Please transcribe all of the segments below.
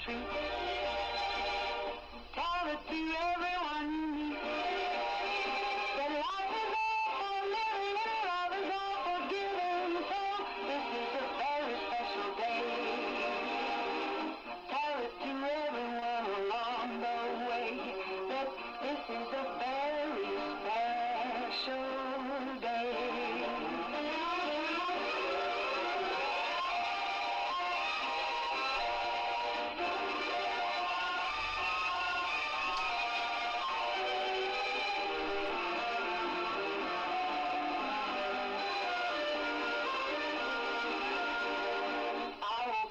treat. Tell it to everyone you meet. That life is all for living and love is all for giving. So this is a very special day. Tell it to everyone along the way that this is a very special day.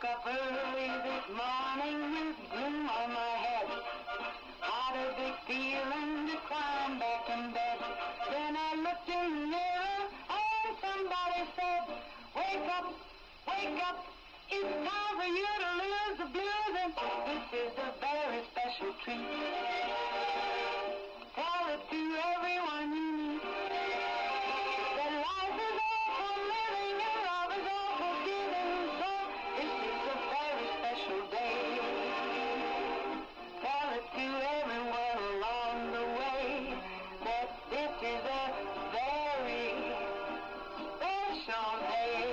Up early this morning with gloom on my head. Had a big feeling to climb back in bed. Then I looked in the mirror and somebody said, wake up, wake up. It's time for you to lose the blues, and this is a very special treat. Tell it to everyone you meet that life is all for living and love is all for giving. So this is a very special day. Tell it to everyone along the way that this is a very special day.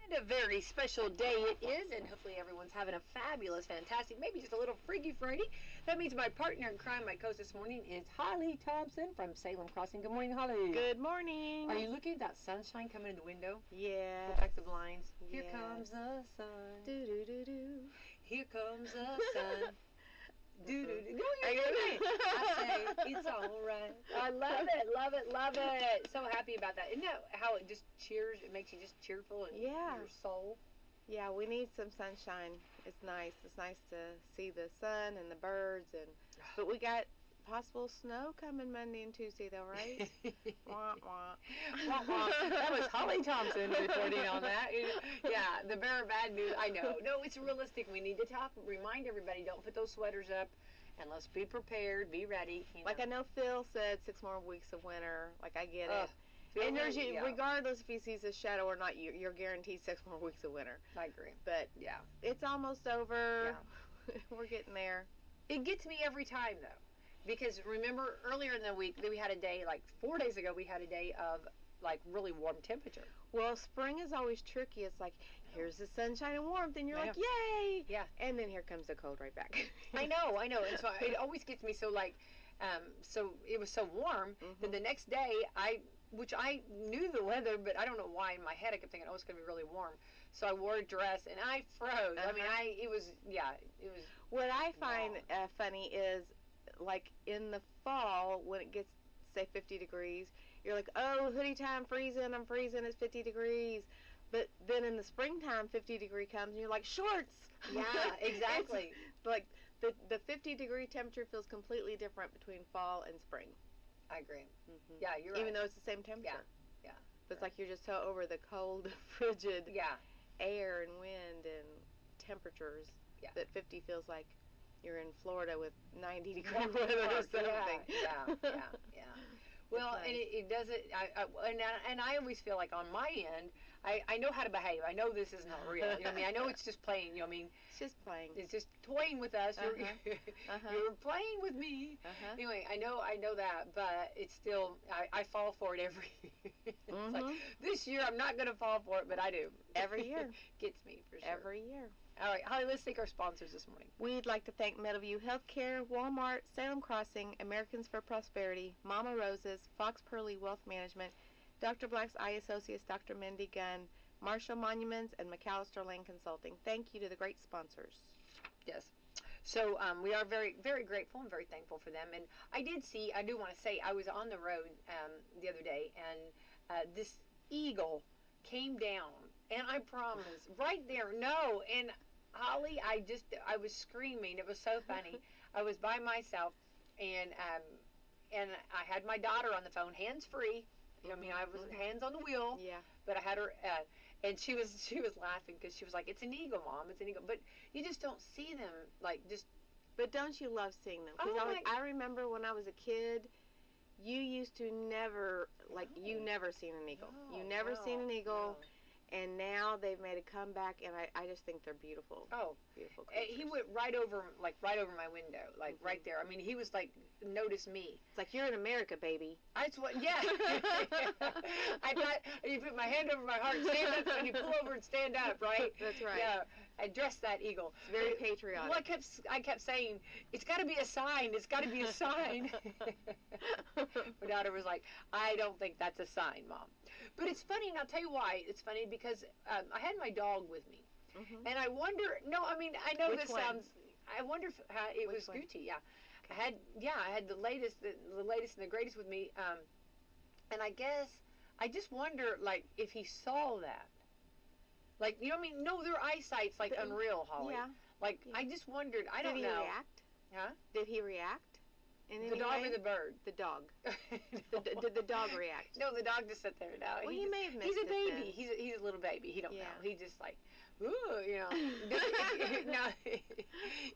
And a very special day it is, and hopefully everyone's having a fabulous, fantastic, maybe just a little Freaky Friday. That means my partner in crime, my co-host this morning, is Holly Thompson from Wslm Crossing. Good morning, Holly. Good morning. Are you looking at that sunshine coming in the window? Yeah. Go back the blinds. Yes. Here comes the sun. Do do do do. Here comes the sun. Do do do. No, you're doing it. I say it's all right. I love it, love it, love it. So happy about that. Isn't that how it just cheers? It makes you just cheerful in your soul. Yeah, we need some sunshine. It's nice. It's nice to see the sun and the birds, but we got possible snow coming Monday and Tuesday, though, right? Wah, wah. Wah, wah. That was Holly Thompson reporting on that. Yeah, the bearer of bad news. I know. No, it's realistic. We need to remind everybody, don't put those sweaters up, and let's be prepared, be ready. Like I know Phil said 6 more weeks of winter. Like I get it. And there's regardless if he sees a shadow or not, you're guaranteed 6 more weeks of winter. I agree. But yeah, it's almost over. Yeah. We're getting there. It gets me every time, though. Because remember earlier in the week we had a day, like 4 days ago, we had a day of like really warm temperature. Well, spring is always tricky. It's like, here's the sunshine and warmth, and you're like, yay! Yeah. And then here comes the cold right back. I know. And so it always gets me so like, so it was so warm. Then the next day, which I knew the weather, but I don't know why in my head I kept thinking, oh, it's going to be really warm. So I wore a dress and I froze. I mean, it was. What I find funny is, like in the fall when it gets say 50 degrees, you're like, oh, hoodie time, I'm freezing, it's 50 degrees. But then in the springtime, 50 degree comes and you're like, shorts. Yeah, exactly. Like the 50 degree temperature feels completely different between fall and spring. I agree. Yeah, you're right. Even though it's the same temperature. Yeah. But it's like you're just so over the cold, frigid air and wind and temperatures that 50 feels like you're in Florida with 90 degree weather or something. Yeah. Well, nice. And it doesn't. And I always feel like on my end, I know how to behave. I know this is not real. You know what I mean? I know it's just playing. You know what I mean? It's just playing. It's just toying with us. You're playing with me. Anyway, I know that, but it's still. I fall for it every year. It's like this year I'm not going to fall for it, but I do every year. Gets me for sure. Every year. All right, Holly, let's thank our sponsors this morning. We'd like to thank Meadowview Healthcare, Walmart, Wslm Crossing, Americans for Prosperity, Mama Roses, Fox Pearly Wealth Management, Dr. Black's Eye Associates, Dr. Mindy Gunn, Marshall Monuments, and McAllister Lane Consulting. Thank you to the great sponsors. Yes. So we are very, very grateful and very thankful for them. And I do want to say, I was on the road the other day, and this eagle came down, and I promise, right there, and Holly, I was screaming. It was so funny. I was by myself, and I had my daughter on the phone, hands free. You know what I mean? I was hands on the wheel. Yeah. But I had her, and she was laughing because she was like, "It's an eagle, Mom. It's an eagle." But you just don't see them like just. But don't you love seeing them? Because I remember when I was a kid, you used to never you never seen an eagle. You never seen an eagle. No. And now they've made a comeback, and I just think they're beautiful. Oh, Beautiful creatures. he went right over my window, like right there. I mean, he was like, notice me. It's like, you're in America, baby. That's what, yeah. I thought you put my hand over my heart, stand up, and you pull over and stand up, right? That's right. Yeah, I dressed that eagle. It's very patriotic. Well, I kept saying, it's got to be a sign. It's got to be a sign. My daughter was like, I don't think that's a sign, Mom. But it's funny, and I'll tell you why. It's funny because I had my dog with me, and I wonder. No, I mean, I know Which this one? sounds. I wonder if it Which was one? Gucci. Yeah, I had the latest and the greatest with me. And I guess I just wonder, like, if he saw that. Like, you know what I mean? No, their eyesight's like unreal, Holly. Yeah. Like, Yeah. I just wondered. I don't Did he know. react? Huh? Did he react? In The any dog way? or the bird? The dog. No. Did the dog react? No, the dog just sat there now. Well, he may have missed He's a it baby. then. He's a little baby. He don't Yeah. know. He just like, ooh, you know. Now,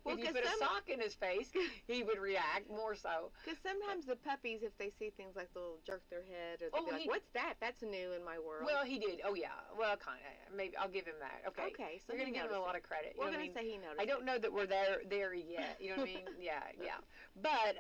Well, if you 'cause put a sock in his face, he would react more so. Because sometimes the puppies, if they see things like they'll jerk their head or they'll be like, what's that? That's new in my world. Well, he did. Oh yeah. Well, kind of. Maybe I'll give him that. Okay. Okay, so you're gonna he give him a noticed lot it. of credit. We're you know going what I to mean? say he noticed I don't know that we're there yet. You know what I mean? Yeah. But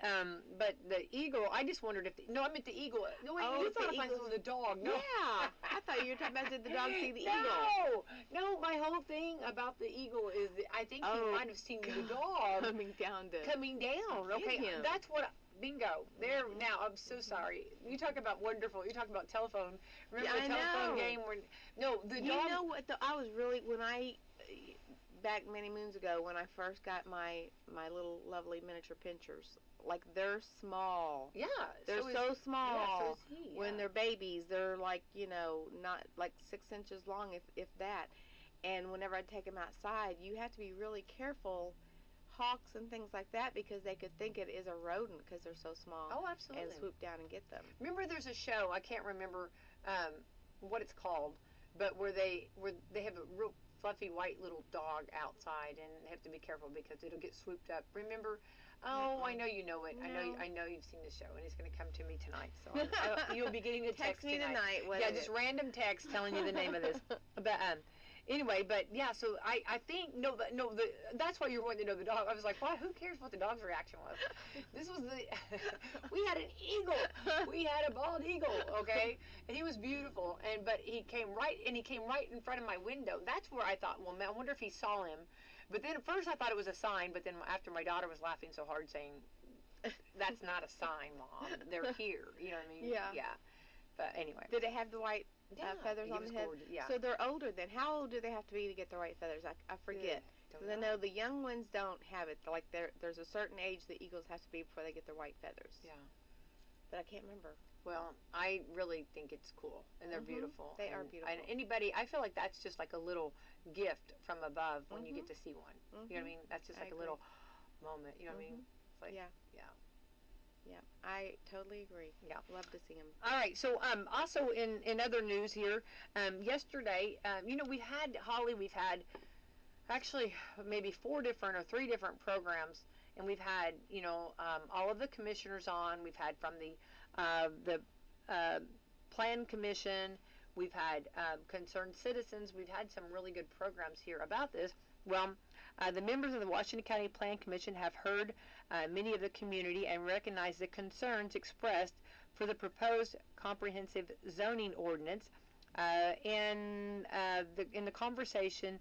the eagle. I just wondered if. I meant the eagle. No, wait. Oh, You the thought I eagle. was the dog. No. Yeah. I thought you were talking about did the dog see the eagle? No. My whole thing about the eagle is that I think he might have seen the dog coming down. Okay, him. that's what. Bingo. There. Now, I'm so sorry. You talk about wonderful. You talk about telephone. Remember the telephone game? The You dog. know what? I was really back many moons ago when I first got my little lovely miniature pinchers. Like, they're small. Yeah. They're so small. Yeah, so is he. When they're babies, they're like, not like 6 inches long, if that. And whenever I take them outside, you have to be really careful, hawks and things like that, because they could think it is a rodent because they're so small. Oh, absolutely. And swoop down and get them. Remember, there's a show. I can't remember what it's called, but where they have a real fluffy white little dog outside, and they have to be careful because it'll get swooped up. Remember? Oh, I know you know it. No. I know you've seen the show, and it's going to come to me tonight. So you'll be getting a text me tonight. Yeah, just random text telling you the name of this. But anyway, so I think that's why you're wanting to know the dog. I was like, why? Who cares what the dog's reaction was? This was we had an eagle. We had a bald eagle, okay, and he was beautiful. But he came right in front of my window. That's where I thought, well, man, I wonder if he saw him. But then at first I thought it was a sign. But then after my daughter was laughing so hard, saying, "That's not a sign, Mom. They're here." You know what I mean? Yeah. But anyway. Did they have the white feathers on the head? Gorgeous, yeah. So they're older then. How old do they have to be to get the white feathers? I forget. Because I know the young ones don't have it. Like there's a certain age the eagles have to be before they get their white feathers. Yeah. But I can't remember. Well, I really think it's cool, and they're beautiful. They are beautiful. And I feel like that's just like a little gift from above when you get to see one. You know what I mean? That's just like a little moment. You know what I mean? It's like, Yeah, I totally agree. Yeah. Love to see them. All right, so also in other news here, yesterday, we've had actually maybe 4 different or 3 different programs, and we've had, all of the commissioners on. We've had from the Plan Commission. We've had concerned citizens. We've had some really good programs here about this. Well, the members of the Washington County Plan Commission have heard many of the community and recognize the concerns expressed for the proposed comprehensive zoning ordinance. In the conversation,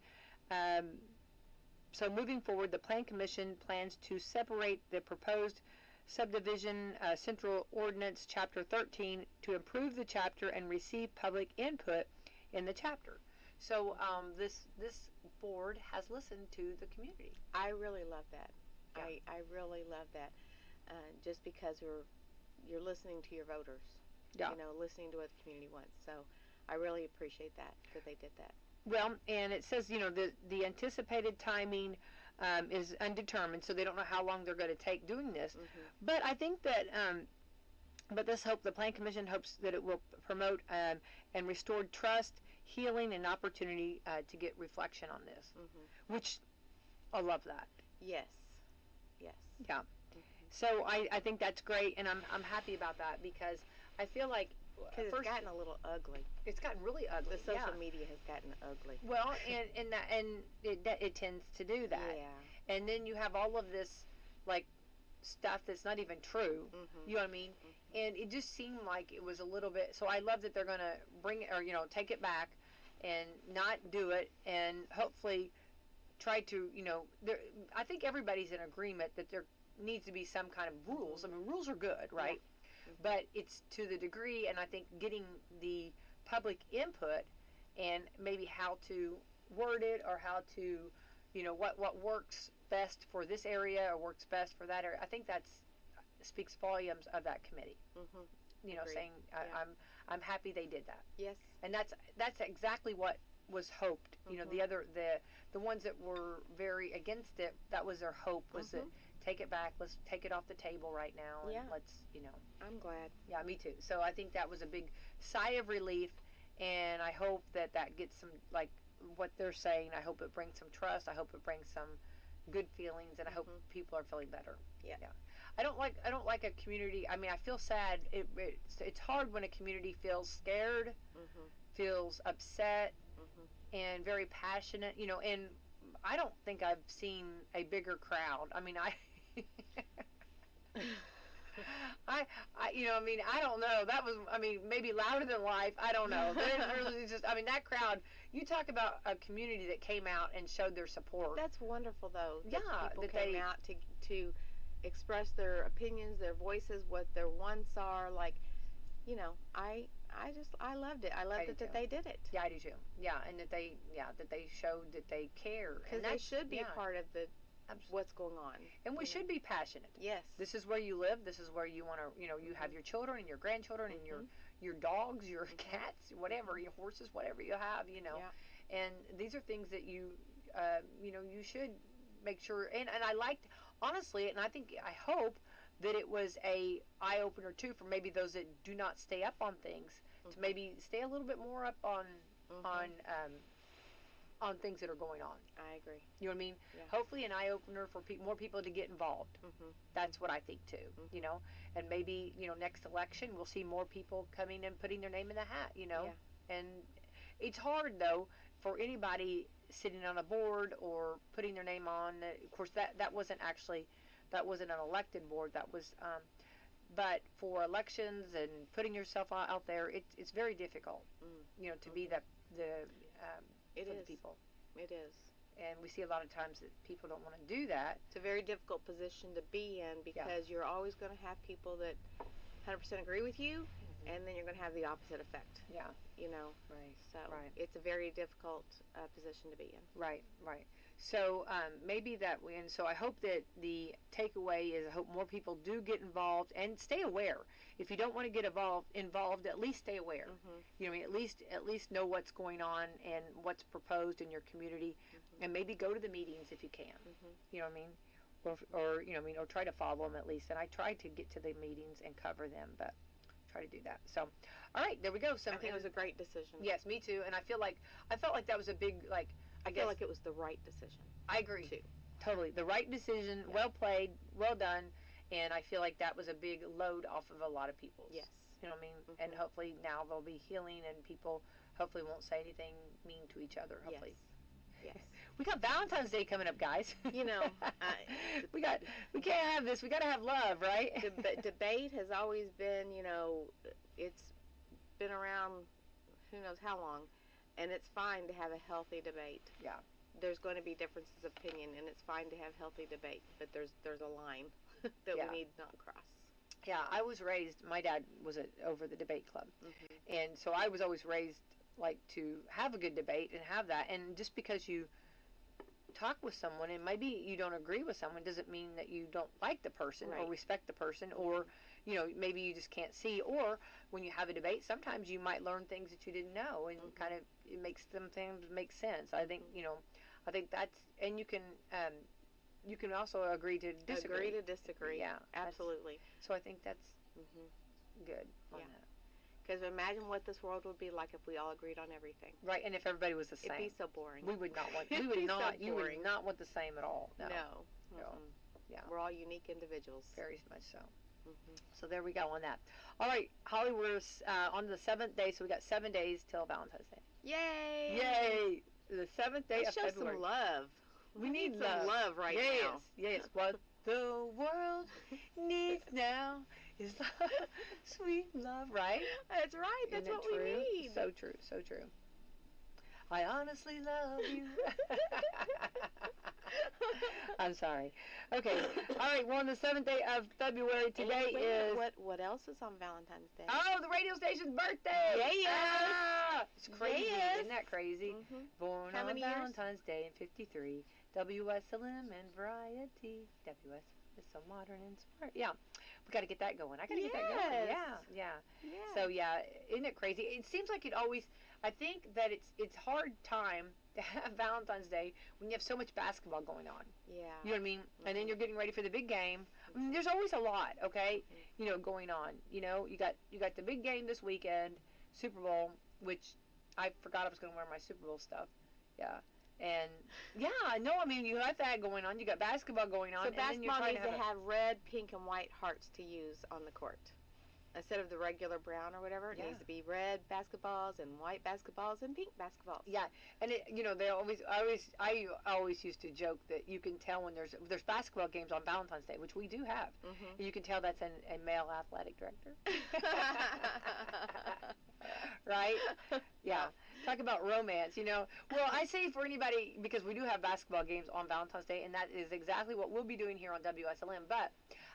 so moving forward, the Plan Commission plans to separate the proposed subdivision central ordinance chapter 13 to improve the chapter and receive public input in the chapter. So this board has listened to the community. I really love that. Yeah. I really love that. Just because you're listening to your voters. Yeah. Listening to what the community wants. So I really appreciate that they did that. Well, and it says, the anticipated timing is undetermined, so they don't know how long they're going to take doing this. But I think that, the Plan Commission hopes that it will promote and restore trust, healing, and opportunity to get reflection on this, which I love that. Yes. Yeah. So I think that's great, and I'm happy about that because I feel like Because it's first, gotten a little ugly. it's gotten really ugly. The social yeah. media has gotten ugly. Well, and it tends to do that. Yeah. And then you have all of this, like, stuff that's not even true. Mm-hmm. You know what I mean? And it just seemed like it was a little bit. So I love that they're going to bring it, or take it back, and not do it, and hopefully try to, I think everybody's in agreement that there needs to be some kind of rules. I mean, rules are good, right? Yeah. Mm-hmm. But it's to the degree, and I think getting the public input and maybe how to word it, or how to, what works best for this area or works best for that area. I think that's speaks volumes of that committee. Mm-hmm. Saying Yeah. I'm happy they did that. Yes. And that's exactly what was hoped. The ones that were very against it, that was their hope, was that take it back, let's take it off the table right now, and Yeah. let's I'm glad. Yeah, me too. So I think that was a big sigh of relief, and I hope that gets some, like what they're saying, I hope it brings some trust, I hope it brings some good feelings, and I hope people are feeling better. Yeah. I don't like a community. I mean, I feel sad. It's hard when a community feels scared, feels upset, and very passionate. And I don't think I've seen a bigger crowd. I mean, I don't know. That was, maybe louder than life. I don't know. There's really just, that crowd. You talk about a community that came out and showed their support. That's wonderful, though. Yeah, that people that came they- out to express their opinions, their voices, what their wants are. Like, I loved it. I loved it that they did it. Yeah, I do too. Yeah, and that they showed that they care. Because they should be part of Absolutely. what's going on. And we should be passionate. Yes. This is where you live. This is where you want to, you have your children and your grandchildren and your dogs, your cats, whatever, your horses, whatever you have, Yeah. And these are things that you should make sure. And I liked, honestly, and I hope that it was a eye opener too for maybe those that do not stay up on things, to maybe stay a little bit more up on things that are going on. I agree. You know what I mean? Yeah. Hopefully an eye opener for more people to get involved. That's what I think too. And maybe next election we'll see more people coming and putting their name in the hat. Yeah. And it's hard though for anybody sitting on a board or putting their name on. Of course, that wasn't an elected board. That was, but for elections and putting yourself out there, it's very difficult. To be the people. It is. And we see a lot of times that people don't want to do that. It's a very difficult position to be in, because you're always going to have people that 100% agree with you, and then you're going to have the opposite effect. Yeah. Right. So Right. it's a very difficult position to be in. Right. So maybe and so I hope that the takeaway is, I hope more people do get involved and stay aware. If you don't want to get involved, at least stay aware. At least know what's going on and what's proposed in your community, and maybe go to the meetings if you can. You know what I mean? Or try to follow them at least. And I try to get to the meetings and cover them, but try to do that. So, all right, there we go. So I think it was a great decision. Yes, me too. And I felt like that was a big, I feel like it was the right decision. I agree. Too. Totally. The right decision, well played, well done, and I feel like that was a big load off of a lot of people. Yes. You know what I mean? And hopefully now there'll be healing, and people hopefully won't say anything mean to each other, hopefully. Yes. We got Valentine's Day coming up, guys. we can't have this. We got to have love, right? Debate has always been, it's been around who knows how long, and it's fine to have a healthy debate. Yeah. There's going to be differences of opinion, and it's fine to have healthy debate, but there's a line that we need not cross. Yeah, I was raised, my dad was over the debate club, and so I was always raised to have a good debate and have that, and just because you talk with someone and maybe you don't agree with someone doesn't mean that you don't like the person or respect the person, or maybe you just can't see, or when you have a debate sometimes you might learn things that you didn't know, and kind of it makes some things make sense. I think I think that's, and you can also agree to disagree. Agree to disagree. Yeah, absolutely. So I think that's good on that. Because imagine what this world would be like if we all agreed on everything. Right, and if everybody was the same. It'd be so boring. We would not want. You would not want the same at all. No. No. Yeah. We're all unique individuals. Very much so. So there we go on that. All right, Holly, we're on the 7th day, so we got 7 days till Valentine's Day. Yay! Yay! The 7th day Let's of show February. some love. We need some love right yes, now. Yes, what the world needs now is love, sweet love, right? That's right. That's Isn't it what true? we need. So true, so true. I honestly love you. I'm sorry. Okay. All right. We're on the 7th day of February. Today is. What else is on Valentine's Day? Oh, the radio station's birthday. Yes. It's crazy. Yes. Isn't that crazy? Born How on many years? Valentine's Day in '53. Wslm and variety. WS is so modern and smart. Yeah. We got to get that going. I got to get that going. Yeah. So yeah, isn't it crazy? It seems like it always. I think that it's hard time to have Valentine's Day when you have so much basketball going on. Yeah. You know what I mean? And then you're getting ready for the big game. I mean, there's always a lot, okay? You know, going on. You know, you got the big game this weekend, Super Bowl, which I forgot I was going to wear my Super Bowl stuff. Yeah. And yeah, no, I mean, you have that going on. You got basketball going on. So and then you're basketball trying needs to to have red, pink, and white hearts to use on the court. Instead of the regular brown or whatever, it needs to be red basketballs and white basketballs and pink basketballs. Yeah, and you know, I always used to joke that you can tell when there's basketball games on Valentine's Day, which we do have. You can tell that's a male athletic director. Right? Yeah. Talk about romance, you know. Well, I say for anybody, because we do have basketball games on Valentine's Day, and that is exactly what we'll be doing here on WSLM. But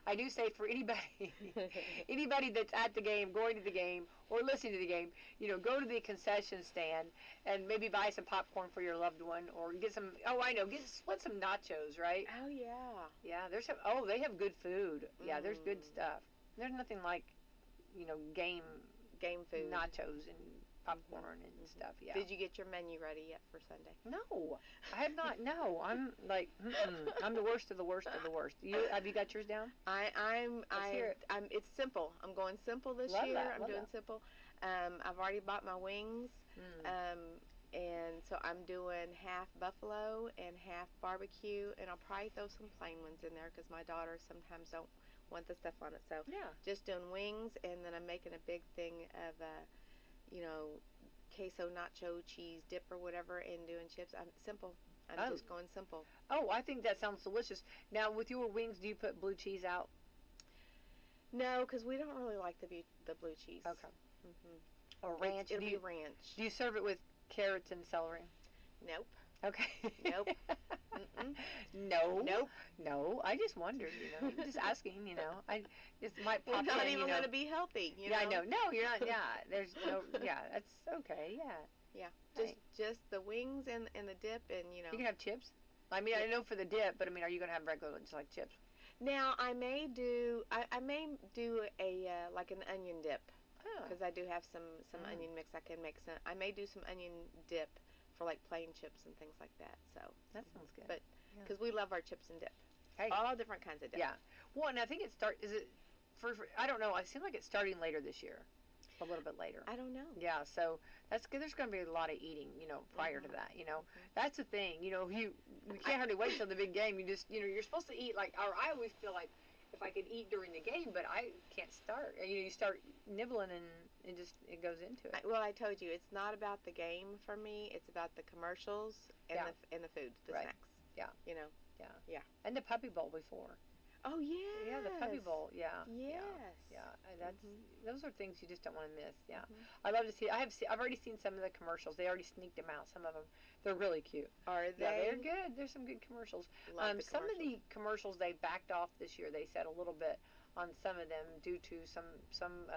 I do say for anybody that's at the game, going to the game, or listening to the game, you know, go to the concession stand and maybe buy some popcorn for your loved one, or get some. Oh, I know, split some nachos, right? Oh yeah. Yeah, there's some. Oh, they have good food. Yeah, there's good stuff. There's nothing like, you know, game food, nachos and popcorn and stuff. Yeah. Did you get your menu ready yet for Sunday? No, I have not. No, I'm like, I'm the worst of the worst of the worst. Have you got yours down? It's simple. I'm going simple this year. I'm doing simple. I've already bought my wings. And so I'm doing half buffalo and half barbecue, and I'll probably throw some plain ones in there because my daughters sometimes don't want the stuff on it. So just doing wings, and then I'm making a big thing of you know, queso nacho cheese dip or whatever, and doing chips. I'm simple. I'm just going simple. Oh, I think that sounds delicious. Now, with your wings, do you put blue cheese out? No, because we don't really like the blue cheese. Okay. Or ranch? It'll be ranch. Do you serve it with carrots and celery? Nope. Okay. Nope. No. Nope. No. I just wondered, you know. Just asking, you know. I just might pop We're not in, even going to be healthy, you know. Yeah, I know. No, you're not. Yeah. There's no. Yeah, that's okay. Yeah. Yeah. Just the wings and the dip, and you know. You can have chips. I mean, I know for the dip, but I mean, are you going to have regular just like chips? Now I may do a like an onion dip, because I do have some onion mix. I can make some. I may do some onion dip for like plain chips and things like that. So that sounds good. But because we love our chips and dip, hey. all different kinds of dip. Yeah. Well, and I think is it for I don't know. I seem like it's starting later this year, a little bit later. I don't know. Yeah. So that's good. There's going to be a lot of eating, you know, prior to that. You know, that's the thing. You know, you can't hardly wait till the big game. You just, you know, you're supposed to eat like. Or I always feel like if I could eat during the game, but I can't start. You know, you start nibbling and it goes into it. Well, I told you, it's not about the game for me. It's about the commercials and the food, the snacks. Yeah. You know. Yeah. And the Puppy Bowl before. Oh yeah. Yeah, the Puppy Bowl. Yeah. Yes. Yeah. That's those are things you just don't want to miss. Yeah. I love to see. I've already seen some of the commercials. They already sneaked them out. Some of them. They're really cute. Are they? Yeah, they're good. There's some good commercials. Some of the commercials they backed off this year. They said a little bit on some of them due to some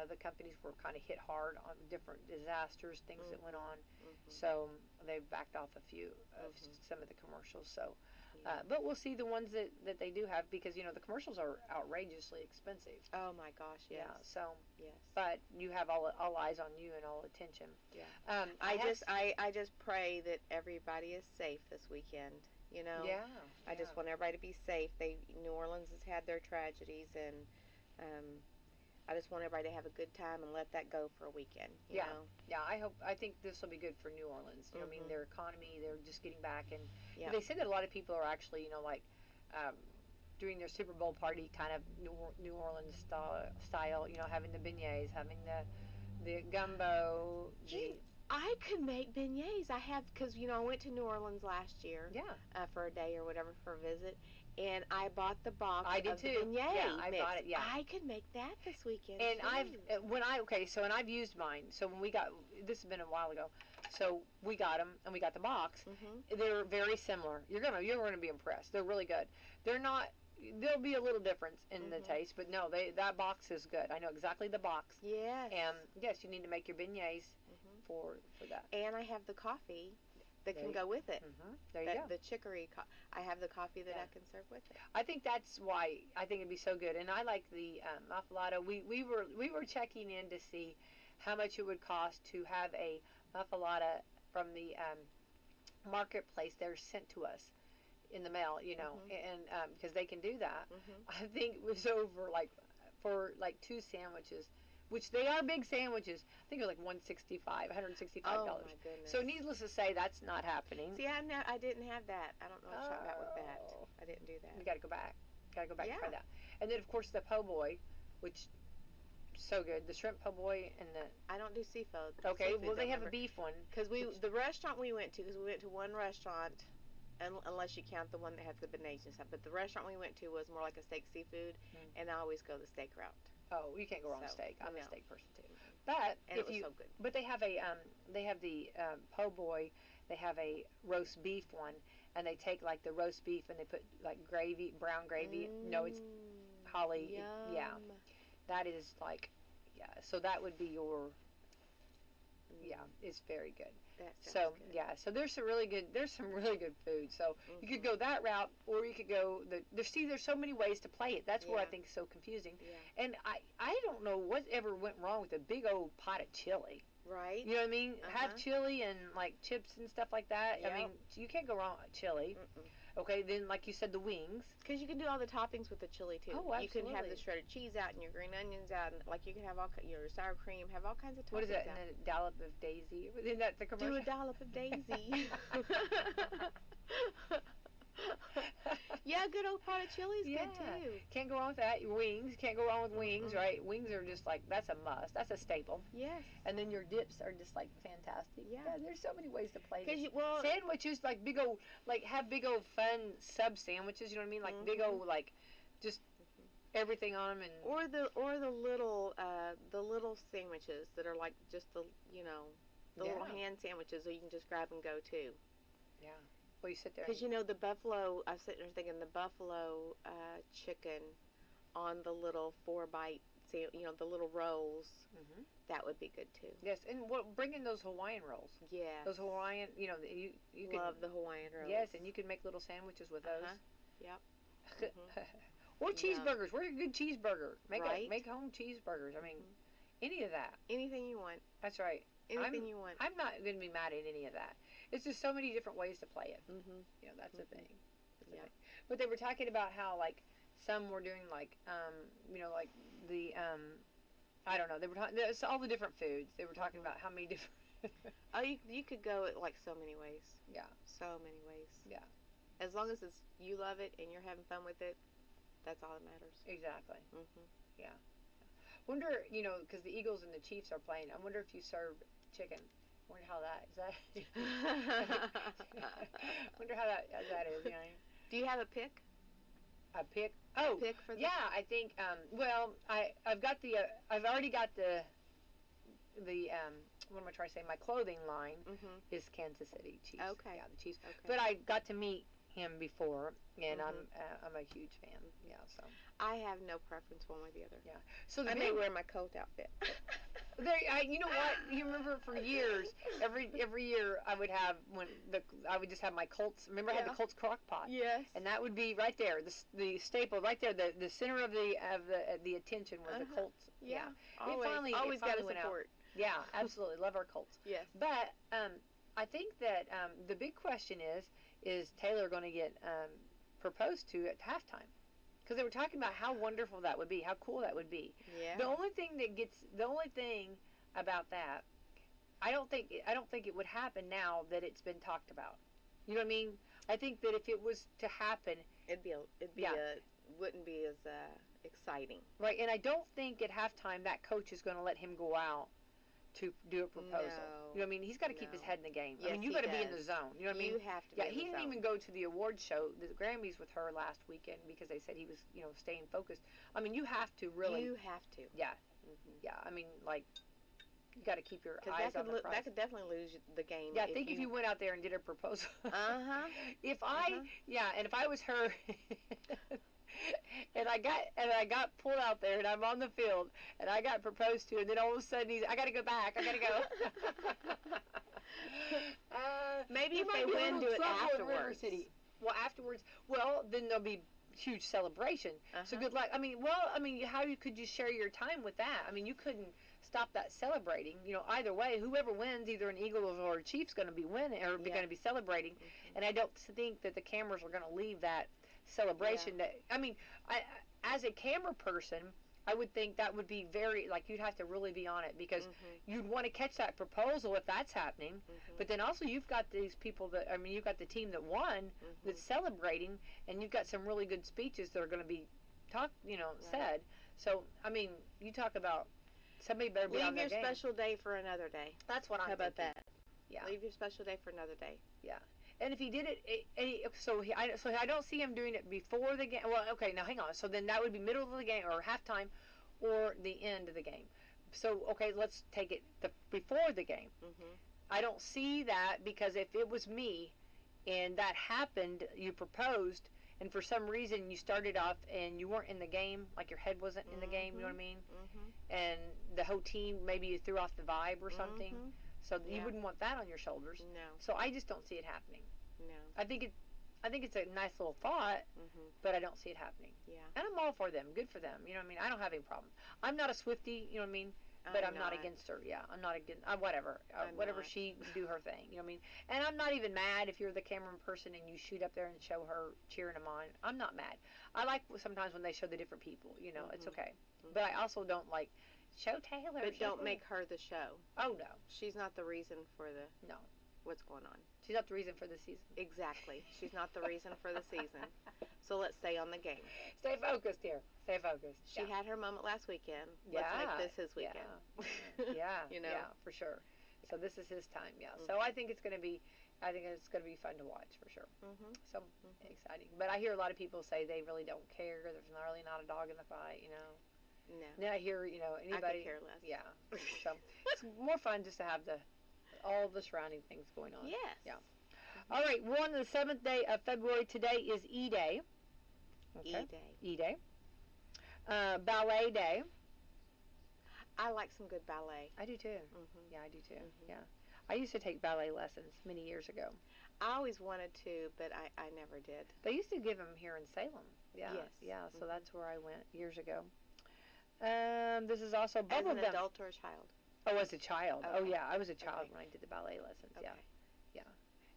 of the companies were kind of hit hard on different disasters, things that went on. So they backed off a few of some of the commercials. So, but we'll see the ones that they do have, because you know the commercials are outrageously expensive. Oh my gosh, yes. Yeah. So. Yes. But you have all eyes on you and all attention. Yeah. I just pray that everybody is safe this weekend. You know. Yeah. I just want everybody to be safe. New Orleans has had their tragedies, and I just want everybody to have a good time and let that go for a weekend. You know? Yeah. I think this will be good for New Orleans. You know, I mean, their economy, they're just getting back, and yeah. They say that a lot of people are actually, you know, like, doing their Super Bowl party kind of New Orleans style. You know, having the beignets, having the gumbo. I could make beignets. I have, because, I went to New Orleans last year. Yeah. For a day or whatever for a visit. And I bought the box I did of too. the beignet Yeah, I mix. bought it, yeah. I could make that this weekend, and too. And I've used mine. So when we got, this has been a while ago. So we got them, and we got the box. Mm-hmm. They're very similar. You're gonna be impressed. They're really good. They're not. There'll be a little difference in the taste, but no, that box is good. I know exactly the box. Yes. And yes, you need to make your beignets for that. And I have the coffee that can go with it. There you go. The chicory. I have the coffee that I can serve with it. I think that's why I think it'd be so good. And I like the muffalata. We were checking in to see how much it would cost to have a muffalata from the marketplace. They're sent to us in the mail, and because they can do that. I think it was over for 2 sandwiches, which they are big sandwiches. I think it was like $165. Oh my goodness! So needless to say, that's not happening. See, I didn't have that. I don't know what shop got with that. I didn't do that. You got to go back. And try that. And then of course the po' boy, which so good. The shrimp po' boy and the. I don't do seafood. Okay, well they have a beef one. Because the restaurant we went to, because we went to one restaurant, unless you count the one that has the beignets and stuff. But the restaurant we went to was more like a steak seafood, and I always go the steak route. Oh, you can't go wrong with steak. I'm a steak person too. But and it was so good. But they have the po' boy. They have a roast beef one, and they take like the roast beef and they put like gravy, brown gravy. No, it's holly. Yeah, that is like, So that would be your. Yeah, it's very good. Good. So there's some really good food. So you could go that route, or you could go there's so many ways to play it. That's where I think it's so confusing. Yeah. And I don't know whatever went wrong with a big old pot of chili. Right. You know what I mean? Have chili and like chips and stuff like that. Yep. I mean, you can't go wrong with chili. Okay, then like you said, the wings. Because you can do all the toppings with the chili too. Oh, absolutely. You can have the shredded cheese out and your green onions out, and like you can have your sour cream, have all kinds of toppings. What is that? Out. And a dollop of daisy. Isn't that the commercial? Do a dollop of daisy. Yeah, good old pot of chili is good too. Can't go wrong with that. Wings. Can't go wrong with wings, right? Wings are just like, that's a must. That's a staple. Yes. And then your dips are just like fantastic. Yeah. There's so many ways to play this. Well, sandwiches, like big old, have big old fun sub sandwiches. You know what I mean? Like big old, like just everything on them, and or the little sandwiches that are like just the little hand sandwiches that you can just grab and go too. Yeah. Well, you sit there. Because the buffalo, I was sitting there thinking the buffalo chicken on the little 4-bite, the little rolls. That would be good too. Yes, and bring in those Hawaiian rolls. Yeah. Those Hawaiian, you can love the Hawaiian rolls. Yes, and you can make little sandwiches with those. Yep. Or cheeseburgers. Where's a good cheeseburger? Make home cheeseburgers. I mean, any of that. Anything you want. That's right. Anything you want. I'm not going to be mad at any of that. It's just so many different ways to play it. That's the thing. But they were talking about how some were doing like the I don't know. They were talking. It's all the different foods. They were talking about how many different. Oh, you could go it like so many ways. Yeah. So many ways. Yeah. As long as you love it and you're having fun with it, that's all that matters. Exactly. Yeah. Wonder, because the Eagles and the Chiefs are playing. I wonder if you serve chicken. Wonder how that is. Wonder how that is. Do you have a pick? A pick? Oh, pick for yeah. I think. Well, I've got the. I've already got the. What am I trying to say? My clothing line is Kansas City Chiefs. Okay. Yeah, the Chiefs. Okay. But I got to meet him before, and I'm a huge fan. Yeah. So. I have no preference one way or the other. Yeah. So I may wear my coat outfit. You know what? You remember for years, every year I would have I would just have my Colts. Remember I had the Colts crock pot. Yes. And that would be right there, the staple right there, the center of the attention was the Colts. Yeah. Always got to support. Yeah, absolutely, love our Colts. Yes. But I think that the big question is Taylor going to get proposed to at halftime? Because they were talking about how wonderful that would be, how cool that would be. Yeah. The only thing about that, I don't think it would happen now that it's been talked about. You know what I mean? I think that if it was to happen, it'd be wouldn't be as exciting. Right, and I don't think at halftime that coach is going to let him go out to do a proposal. No. You know what I mean? He's got to keep his No. head in the game. I Yes, mean, you he got to be in does. the zone. You know what I mean? You have to Yeah, be in he the didn't zone. even go to the award show, the Grammys with her last weekend because they said he was, staying focused. I mean, you have to really. You have to. Yeah, Mm-hmm. yeah. I mean, like, you got to keep your Because eyes on the prize. that could definitely lose the game. Yeah, think if you went out there and did a proposal. Uh-huh. If and if I was her, and I got pulled out there, and I'm on the field, and I got proposed to, and then all of a sudden I got to go back. I got to go. Maybe you if might they be a win, little do it trouble in River afterwards. City. Well, afterwards, then there'll be huge celebration. So good luck. I mean, how could you share your time with that? I mean, you couldn't stop that celebrating. Either way, whoever wins, either an Eagles or a Chiefs, going to be winning or going to be celebrating. Mm-hmm. And I don't think that the cameras are going to leave that celebration. As a camera person, I would think that would be very, you'd have to really be on it because you'd want to catch that proposal if that's happening. But then also you've got these people you've got the team that won that's celebrating, and you've got some really good speeches that are going to be said. So, you talk about somebody better be on their game. Leave your special day for another day. That's what I'm thinking. How about that? Yeah. Leave your special day for another day. Yeah. And if he did it, so I don't see him doing it before the game. Well, okay, now hang on. So then that would be middle of the game or halftime, or the end of the game. So okay, let's take it before the game. I don't see that because if it was me, and that happened, you proposed, and for some reason you started off and you weren't in the game, like your head wasn't in the game. You know what I mean? And the whole team, maybe you threw off the vibe or something. So you wouldn't want that on your shoulders. No. So I just don't see it happening. No. I think it's a nice little thought, but I don't see it happening. Yeah. And I'm all for them. Good for them. You know what I mean? I don't have any problem. I'm not a Swiftie, you know what I mean? But I'm not against her. Yeah, I'm not against whatever. Whatever not. she do her thing. You know what I mean? And I'm not even mad if you're the camera person and you shoot up there and show her cheering them on. I'm not mad. I like sometimes when they show the different people. It's okay. But I also don't like show Taylor. But don't make her the show. Oh no. She's not the reason for No. what's going on. She's not the reason for the season. Exactly. She's not the reason for the season. So let's stay on the game. Stay focused here. Stay focused. She had her moment last weekend. Let's make this his weekend. Yeah. You know? Yeah, for sure. So this is his time. Yeah. So I think it's going to be fun to watch for sure. So exciting. But I hear a lot of people say they really don't care. There's really not a dog in the fight. No. Then I hear anybody. I could care less. Yeah. So it's more fun just to have all the surrounding things going on. Yes. Yeah. All right, we're on the 7th day of February. Today is E-Day. Okay. E-Day. E-Day. Ballet Day. I like some good ballet. I do too. Yeah, I do too. Yeah. I used to take ballet lessons many years ago. I always wanted to, but I never did. They used to give them here in Salem. Yeah. Yes. Yeah, so that's where I went years ago. This is also As bubble an gum. adult or a child? Oh, as a child. Okay. Oh, yeah. I was a child Okay. when I did the ballet lessons. Okay. Yeah.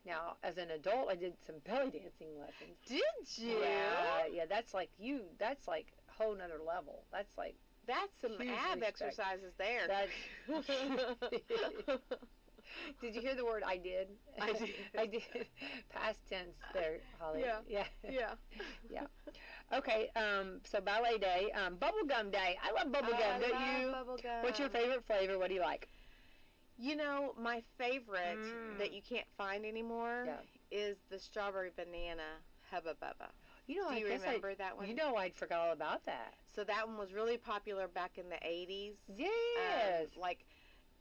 Yeah. Now, as an adult, I did some belly dancing lessons. Did you? Yeah. That's like a whole nother level. That's like That's some huge ab respect. exercises there. Did you hear the word I did? I did. I did. Past tense there, Holly. Yeah. Yeah. Yeah. Okay, so ballet day. Bubblegum day. I love bubblegum, don't you? Bubblegum. What's your favorite flavor? What do you like? My favorite that you can't find anymore is the strawberry banana Hubba Bubba. Do you remember that one? I'd forgot all about that. So that one was really popular back in the 80s. Yes.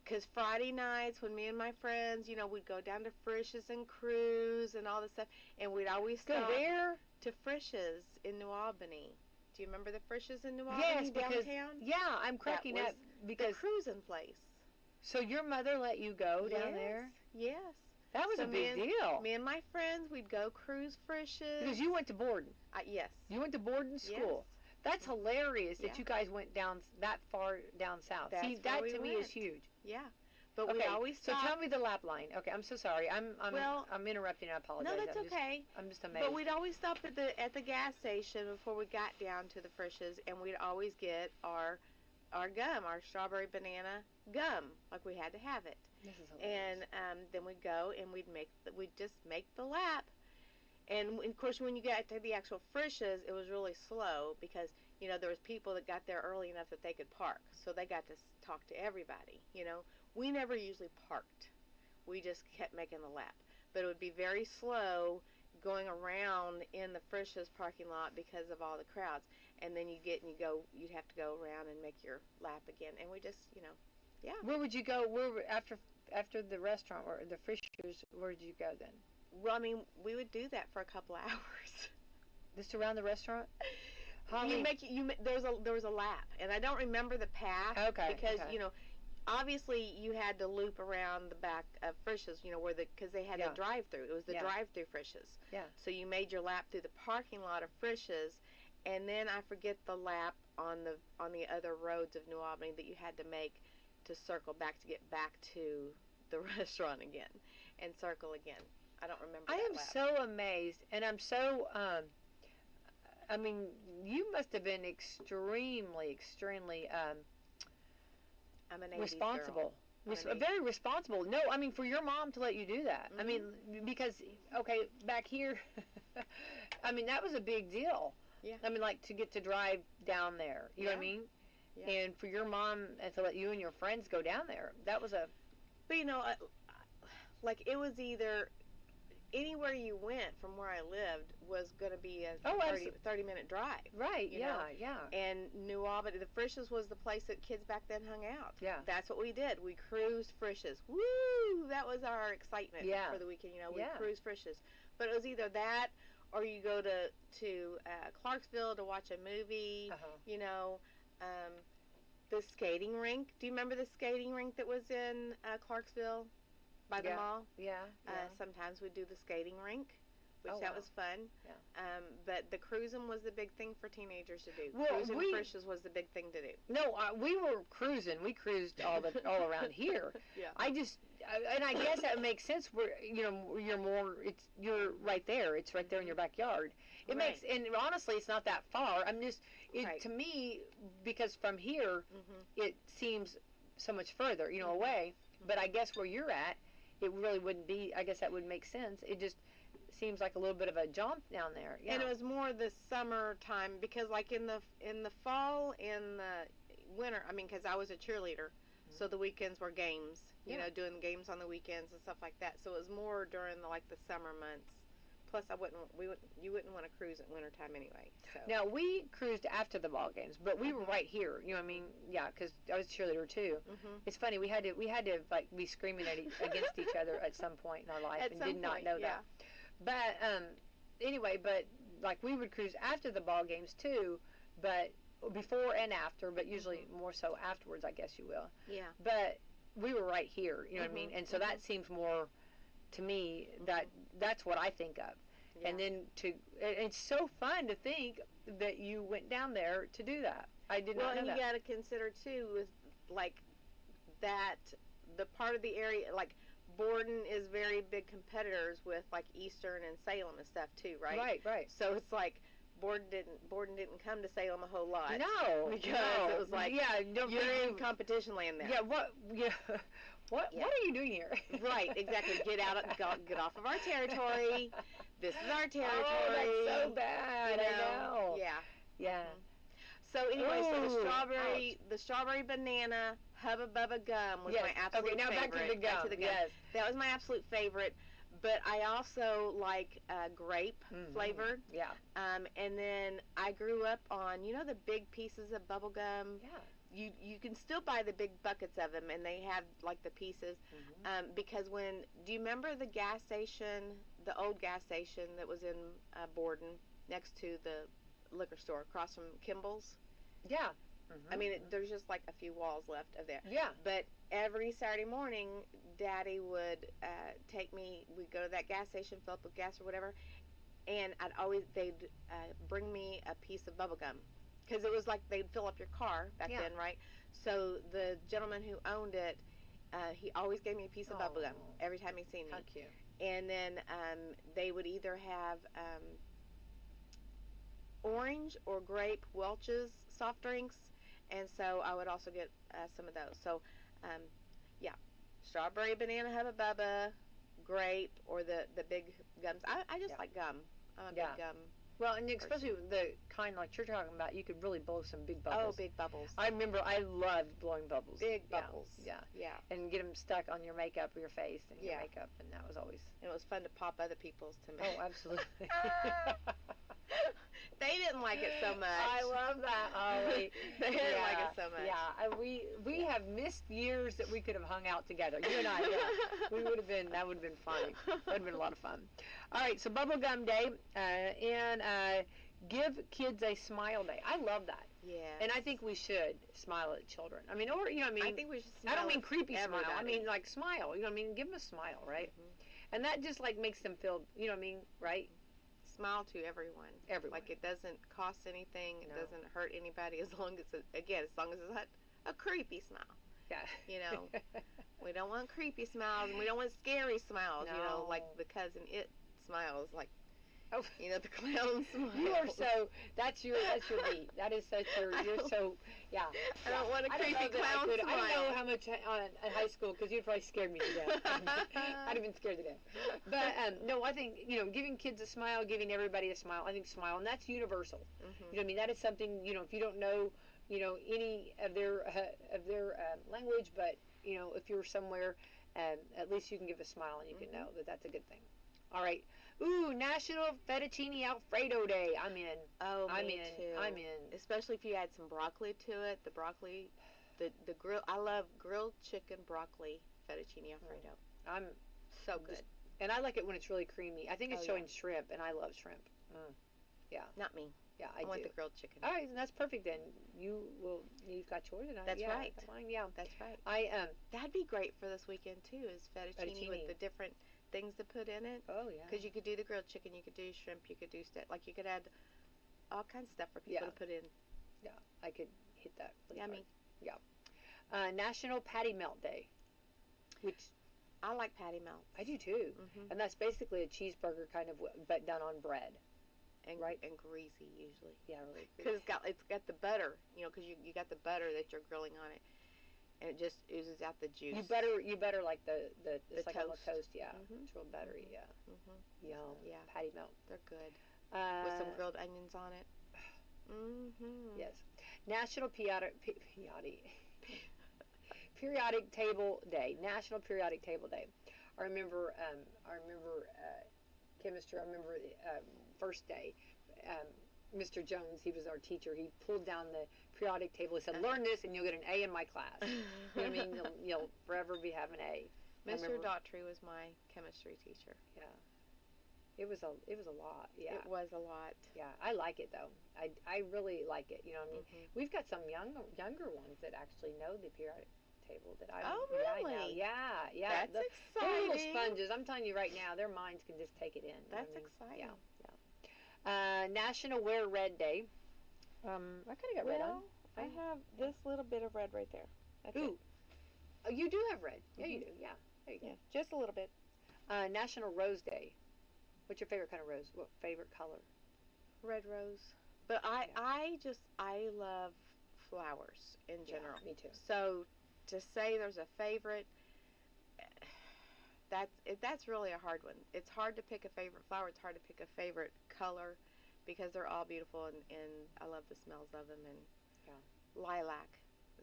Because Friday nights when me and my friends, we'd go down to Frisch's and cruise and all this stuff, and we'd always Go stop where? to Frisch's in New Albany. Do you remember the Frisch's in New Albany Yes, because downtown? I'm cracking That up because the cruising place. so your mother let you go down Yes, there? Yes. That was So a big deal. Me and my friends, we'd go cruise Frisch's. Because you went to Borden. Yes. You went to Borden school. Yes. That's hilarious that Yeah. you guys went down that far down south. That's See, where that we to me is went. huge. Yeah. But we Okay, always so stop. tell me the lap line. Okay, I'm so sorry. I'm interrupting. I apologize. No, that's okay. I'm just amazed. But we'd always stop at the gas station before we got down to the Frisch's, and we'd always get our gum, our strawberry banana gum, like we had to have it. This is hilarious. And then we'd go and we'd just make the lap, And of course, when you got to the actual Frisch's, it was really slow because there was people that got there early enough that they could park, so they got to talk to everybody. We never usually parked; we just kept making the lap. But it would be very slow going around in the Frisch's parking lot because of all the crowds. And then you'd have to go around and make your lap again. And we just, yeah. Where would you go? After the restaurant or the Frisch's, where did you go then? Well, I mean, we would do that for a couple hours. Just around the restaurant? There was a lap, and I don't remember the path. Okay. Because okay. obviously you had to loop around the back of Frisch's, because they had Yeah. a drive-through. It was the Yeah. drive-through Frisch's. Yeah. So you made your lap through the parking lot of Frisch's, and then I forget the lap on the other roads of New Albany that you had to make to circle back to get back to the restaurant again and circle again. I don't remember. I am lap. so amazed, and I'm so. I mean, you must have been extremely I'm an 80s responsible. Girl. Very responsible. No, I mean, for your mom to let you do that. Mm-hmm. I mean, because back here, I mean, that was a big deal. Yeah. I mean, like to get to drive down there. You know what I mean? Yeah. And for your mom to let you and your friends go down there, that was a. But like it was either anywhere you went from where I lived was going to be a 30-minute drive. Right. You Yeah. know? Yeah. And New Albany, the Frisch's was the place that kids back then hung out. Yeah. That's what we did. We cruised Frisch's. Woo! That was our excitement for the weekend. We cruised Frisch's. But it was either that or you go to Clarksville to watch a movie. The skating rink. Do you remember the skating rink that was in Clarksville by the mall? Yeah. Sometimes we'd do the skating rink, which wow. was fun. Yeah. But the cruising was the big thing for teenagers to do. Well, Cruising Frisch's was the big thing to do. No, we were cruising. We cruised all around here. Yeah. And I guess that makes sense. Where you're right there. It's right there in your backyard. It makes, and honestly, it's not that far. To me, because from here, it seems so much further, away. But I guess where you're at, it really wouldn't be. I guess that would make sense. It just seems like a little bit of a jump down there. Yeah. And it was more the summertime because, like in the fall, in the winter. I mean, because I was a cheerleader, so the weekends were games. Doing games on the weekends and stuff like that. So it was more during the summer months. Plus, you wouldn't want to cruise at wintertime anyway. So. Now, we cruised after the ball games, but we were right here. You know what I mean? Yeah, because I was a cheerleader too. Mm-hmm. It's funny, we had to like be screaming against each other at some point in our life and did not know that. But anyway, like we would cruise after the ball games too, but before and after, but usually more so afterwards, I guess you will. Yeah. But we were right here. You know what I mean? And so that seems more. To me, that's what I think of. Yeah. And then it's so fun to think that you went down there to do that. I did not know that. Well, and you got to consider too with that the part of the area Borden is very big competitors with Eastern and Salem and stuff too, right? Right. So it's Borden didn't come to Salem a whole lot. No, because it was you're in competition land now. Yeah. What? Yeah. What are you doing here? Right, exactly. Get off of our territory. This is our territory. Oh, that's so bad. I know. Yeah. Yeah. So anyway, the strawberry banana Hubba Bubba gum was my absolute favorite. Okay, now back to the gum. Yes. That was my absolute favorite. But I also like grape flavored. Yeah. And then I grew up on, the big pieces of bubble gum. Yeah. You can still buy the big buckets of them, and they have the pieces. Because do you remember the gas station, the old gas station that was in Borden, next to the liquor store across from Kimball's? Yeah. I mean, there's just a few walls left of there. Yeah. But every Saturday morning, Daddy would take me. We'd go to that gas station, fill up with gas or whatever, and they'd bring me a piece of bubble gum. Because it was they'd fill up your car back then, right? So the gentleman who owned it, he always gave me a piece of bubble gum every time he seen me. How cute. And then they would either have orange or grape Welch's soft drinks, and so I would also get some of those. So, strawberry, banana, Hubba Bubba, grape, or the big gums. I just like gum. I'm a Yeah. big gum. Well, and especially the kind like you're talking about, you could really blow some big Oh, bubbles. big bubbles. I remember I loved blowing bubbles. Big Yeah, bubbles. Yeah. Yeah. And get them stuck on your makeup or your face and your Yeah. makeup, and that was always. It was fun to pop other people's to me. Oh, absolutely. They didn't like it so much. I love that, Holly. They didn't like it so much. Yeah, we have missed years that we could have hung out together. You and I, we would have been. That would have been funny. That would have been a lot of fun. All right, so Bubblegum Day and Give Kids a Smile Day. I love that. Yeah. And I think we should smile at children. I mean, or you know, what I mean, I think we should smile. I don't mean creepy everybody. smile. I mean like smile. You know what I mean? Give them a smile, right? Mm-hmm. And that just like makes them feel. You know what I mean? Right? Smile to everyone. Everyone. Like it doesn't cost anything. It No. doesn't hurt anybody as long as as long as it's not a creepy smile. Yeah. You know, we don't want creepy smiles and we don't want scary smiles. You know, No. like the cousin It smiles, like Oh. you know, the clown smile. You are so. That's your beat. That is such your. You're so. Yeah. I don't want a I don't creepy know that clown I smile. don't know how much at high school because you'd probably scared me to death. I'd have been scared to death. But no, I think giving kids a smile, giving everybody a smile. I think smile, and that's universal. Mhm. You know what I mean? That is something. If you don't know, any of their language, but if you're somewhere, at least you can give a smile and you can know that that's a good thing. All right. Ooh, National Fettuccine Alfredo Day. I'm in. Oh, I'm me in. too. I'm in. Especially if you add some broccoli to it. The broccoli, the grill. I love grilled chicken broccoli fettuccine alfredo. I'm So good. and I like it when it's really creamy. I think it's Oh, showing shrimp, and I love shrimp. Yeah. Not me. Yeah, I I want do. the grilled chicken. All right, and that's perfect then. You've got yours, and That's yeah, right. I got mine. Yeah. That's right. That'd be great for this weekend too. Is fettuccine Fettuccine. with the different things to put in it. Oh yeah. Because you could do the grilled chicken, you could do shrimp, you could do you could add all kinds of stuff for people to put in. Yeah, I could hit that. Really Yummy. hard. Yeah. National Patty Melt Day, which I like patty melts. I do too, and that's basically a cheeseburger kind of, but done on bread. And, right? And greasy usually. Yeah, really. Because it's got the butter, because you got the butter that you're grilling on it, and it just oozes out the juice. You better like the it's like toast. On the toast, yeah. It's real buttery, yeah. Yum. Yeah. Patty melt. They're good. With some grilled onions on it. Yes. National Periodic Table Day. National Periodic Table Day. I remember chemistry. I remember first day. Mr. Jones, he was our teacher. He pulled down the periodic table. He said, "Learn this, and you'll get an A in my class." You know what I mean? You'll forever be having an A. Mr. Daughtry was my chemistry teacher. Yeah. It was a lot. Yeah. It was a lot. Yeah, I like it though. I really like it. You know what I mean? We've got some younger ones that actually know the periodic table that I. Oh, Yeah, I really? know. Yeah. That's They're exciting. little sponges. I'm telling you right now, their minds can just take it in. You know That's what I mean? exciting. Yeah. National Wear Red Day. I kind of got red on. I have this little bit of red right there. That's Ooh. it. Oh, you do have red. Yeah, you do. Yeah. There you go. Yeah, just a little bit. National Rose Day. What's your favorite kind of rose? What favorite color? Red rose. But I love flowers in general. Yeah, me too. So to say there's a favorite, that's really a hard one. It's hard to pick a favorite flower. It's hard to pick a favorite color because they're all beautiful and I love the smells of them and lilac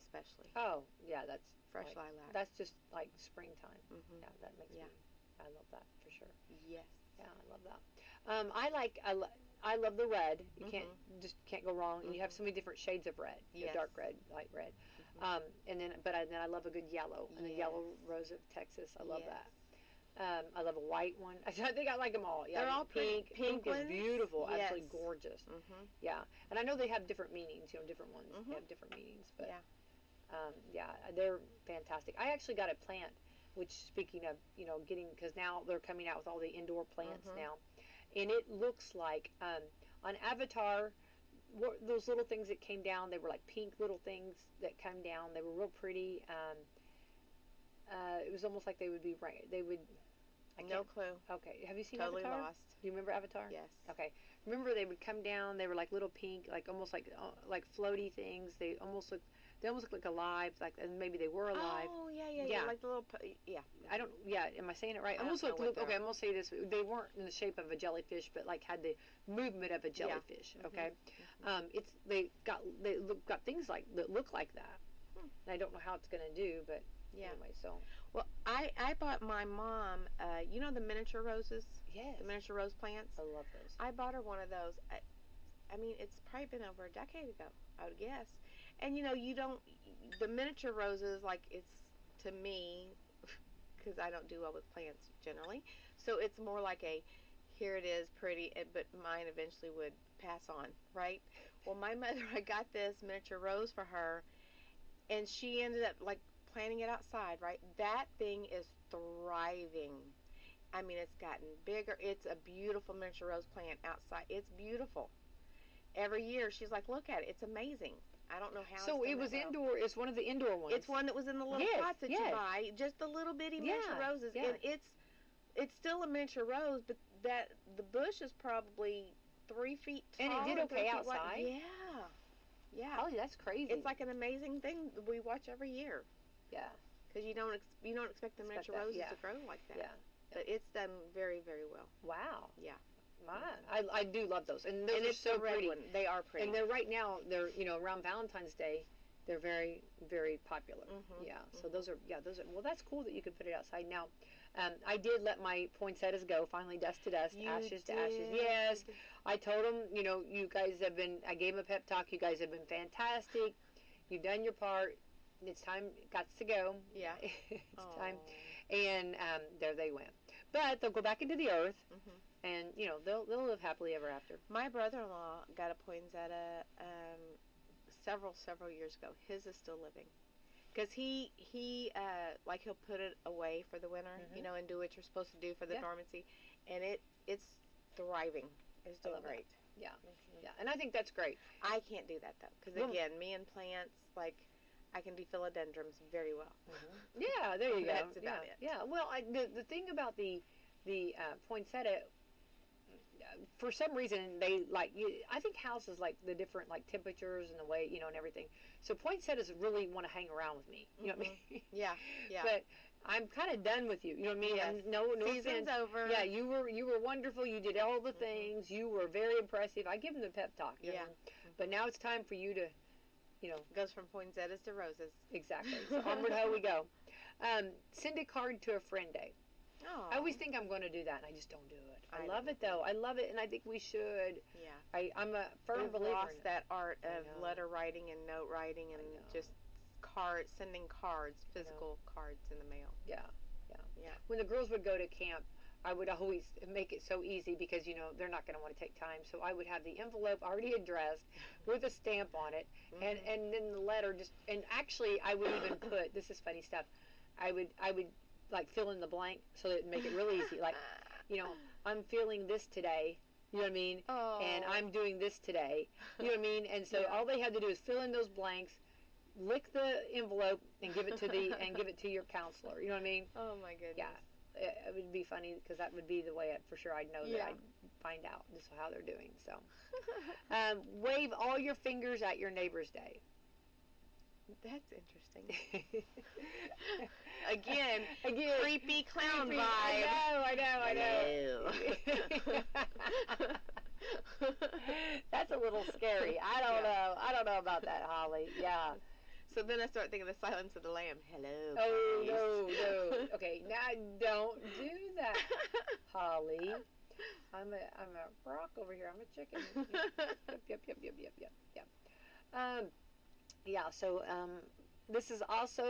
especially. Oh, yeah, that's Fresh like, lilac. That's just like springtime. Mhm. Yeah, that makes me. I love that for sure. Yes. Yeah, I love that. I love the red. You can't go wrong. And you have so many different shades of red. You have Yes. dark red, light red. And then I love a good yellow. And the yellow rose of Texas. I love that. I love a white one. I think I like them all. Yeah, They're all pink. pink Pink is ones? beautiful. Yes. Absolutely gorgeous. Yeah, and I know they have different meanings. Different ones they have different meanings. But they're fantastic. I actually got a plant. Which, speaking of, getting, because now they're coming out with all the indoor plants now, and it looks like on Avatar, those little things that came down. They were like pink little things that came down. They were real pretty. It was almost like they would be right. They would. No clue. Okay, have you seen Totally Avatar? lost. Do you remember Avatar? Yes. Okay. Remember they would come down. They were like little pink, like almost like floaty things. They almost looked They almost look like alive, like, and maybe they were alive. Oh, yeah. Yeah. Like the little, I don't. Yeah, am I saying it right? I don't Almost know look. what Okay, I'm gonna say this. They weren't in the shape of a jellyfish, but like had the movement of a jellyfish. Okay. They got things like that look like that. And I don't know how it's gonna do, but anyway. So Well, I bought my mom, you know the miniature roses, yes, the miniature rose plants. I love those. I bought her one of those. I mean, it's probably been over a decade ago, I would guess. And you don't, the miniature roses, like, it's, to me, because I don't do well with plants generally, so it's more like here it is, pretty, but mine eventually would pass on, right? Well, my mother, I got this miniature rose for her, and she ended up, like, planting it outside, right? That thing is thriving. I mean, it's gotten bigger. It's a beautiful miniature rose plant outside. It's beautiful. Every year, she's like, look at it. It's amazing. I don't know how. So it was indoor. It's one of the indoor ones. It's one that was in the little pots that you buy, just the little bitty miniature roses. Yeah. And it's still a miniature rose, but the bush is probably 3 feet tall. And it did okay outside. Yeah. Oh, that's crazy. It's like an amazing thing that we watch every year. Yeah. Because you don't expect the miniature roses to grow like that. Yeah. But it's done very, very well. Wow. Yeah. I do love those, and those are it's so the red pretty. One. They are pretty. And they're right now. They're around Valentine's Day. They're very, very popular. Yeah. So those are Well, that's cool that you could put it outside now. I did let my poinsettias go. Finally, dust to dust, ashes to ashes. Yes. I told them. You guys have been. I gave them a pep talk. You guys have been fantastic. You've done your part. It's time. Got to go. Yeah. It's time. And there they went. But they'll go back into the earth. And they'll live happily ever after. My brother-in-law got a poinsettia several years ago. His is still living, because he like he'll put it away for the winter, and do what you're supposed to do for the dormancy, and it's thriving. It's doing great. Yeah, and I think that's great. I can't do that though, because again, me and plants, like, I can do philodendrons very well. Yeah, there you go. That's about it. Yeah. Well, the thing about the poinsettia, for some reason they I think houses like the different like temperatures and the way and everything. So poinsettias really want to hang around with me. You know what I mean? Yeah. But I'm kind of done with you. You know what I mean? Yes. No Season's offense. over. Yeah, you were wonderful. You did all the things. You were very impressive. I give them the pep talk. You know? But now it's time for you to, goes from poinsettias to roses. Exactly. So onward ho we go. Send a card to a friend day. Oh. I always think I'm going to do that, and I just don't do it. I love it though. I love it, and I think we should. Yeah. I'm a firm believer. We've lost that art of letter writing and note writing and just sending cards, physical cards in the mail. Yeah. When the girls would go to camp, I would always make it so easy because they're not going to want to take time. So I would have the envelope already addressed with a stamp on it, and then the letter and actually I would even put, this is funny stuff. I would like fill in the blank so that it'd make it really easy. Like, I'm feeling this today. You know what I mean? Oh. And I'm doing this today. You know what I mean? And so all they had to do is fill in those blanks, lick the envelope, and give it to your counselor. You know what I mean? Oh my goodness. Yeah. It would be funny because that would be the way for sure I'd know that I'd find out just how they're doing. So, wave all your fingers at your neighbor's day. That's interesting. Again, creepy clown vibe. I know. That's a little scary. I don't know about that, Holly. Yeah. So then I start thinking of the Silence of the Lamb. Hello. Oh, no. Okay, now don't do that, Holly. I'm a rock over here. I'm a chicken. Yep. So this is also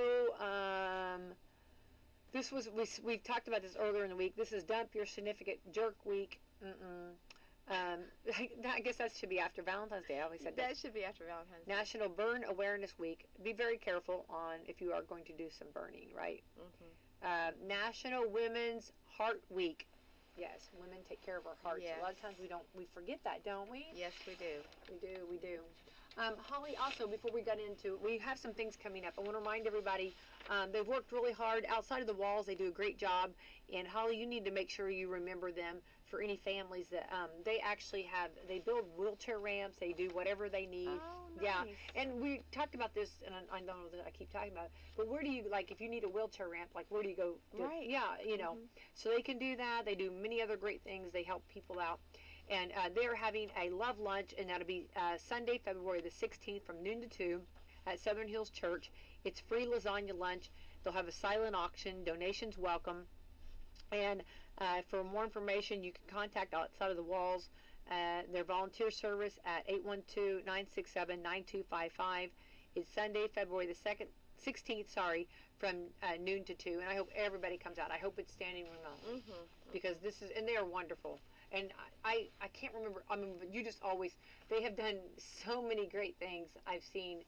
we've talked about this earlier in the week. This is Dump Your Significant Jerk Week. I guess that should be after Valentine's Day. I always said that should be after Valentine's Day. National Burn Awareness Week. Be very careful on if you are going to do some burning, right? National Women's Heart Week. Yes, women take care of our hearts. Yes. A lot of times we forget that, don't we? Yes, we do. We do. Holly, also, before we got into it, we have some things coming up. I want to remind everybody, they've worked really hard outside of the walls. They do a great job. And Holly, you need to make sure you remember them for any families that they actually they build wheelchair ramps. They do whatever they need. Oh, nice. Yeah, and we talked about this, and I don't know that I keep talking about it, but where do you, like, if you need a wheelchair ramp, like, where do you go? Right. Yeah, you know, so they can do that. They do many other great things. They help people out. And they're having a love lunch, and that'll be Sunday, February the 16th from noon to 2 at Southern Hills Church. It's free lasagna lunch. They'll have a silent auction. Donations welcome. And for more information, you can contact Outside of the Walls, their volunteer service at 812-967-9255. It's Sunday, February the 16th, from noon to 2. And I hope everybody comes out. I hope it's standing room only, because and they are wonderful. And I can't remember, I mean, you just always, they have done so many great things I've seen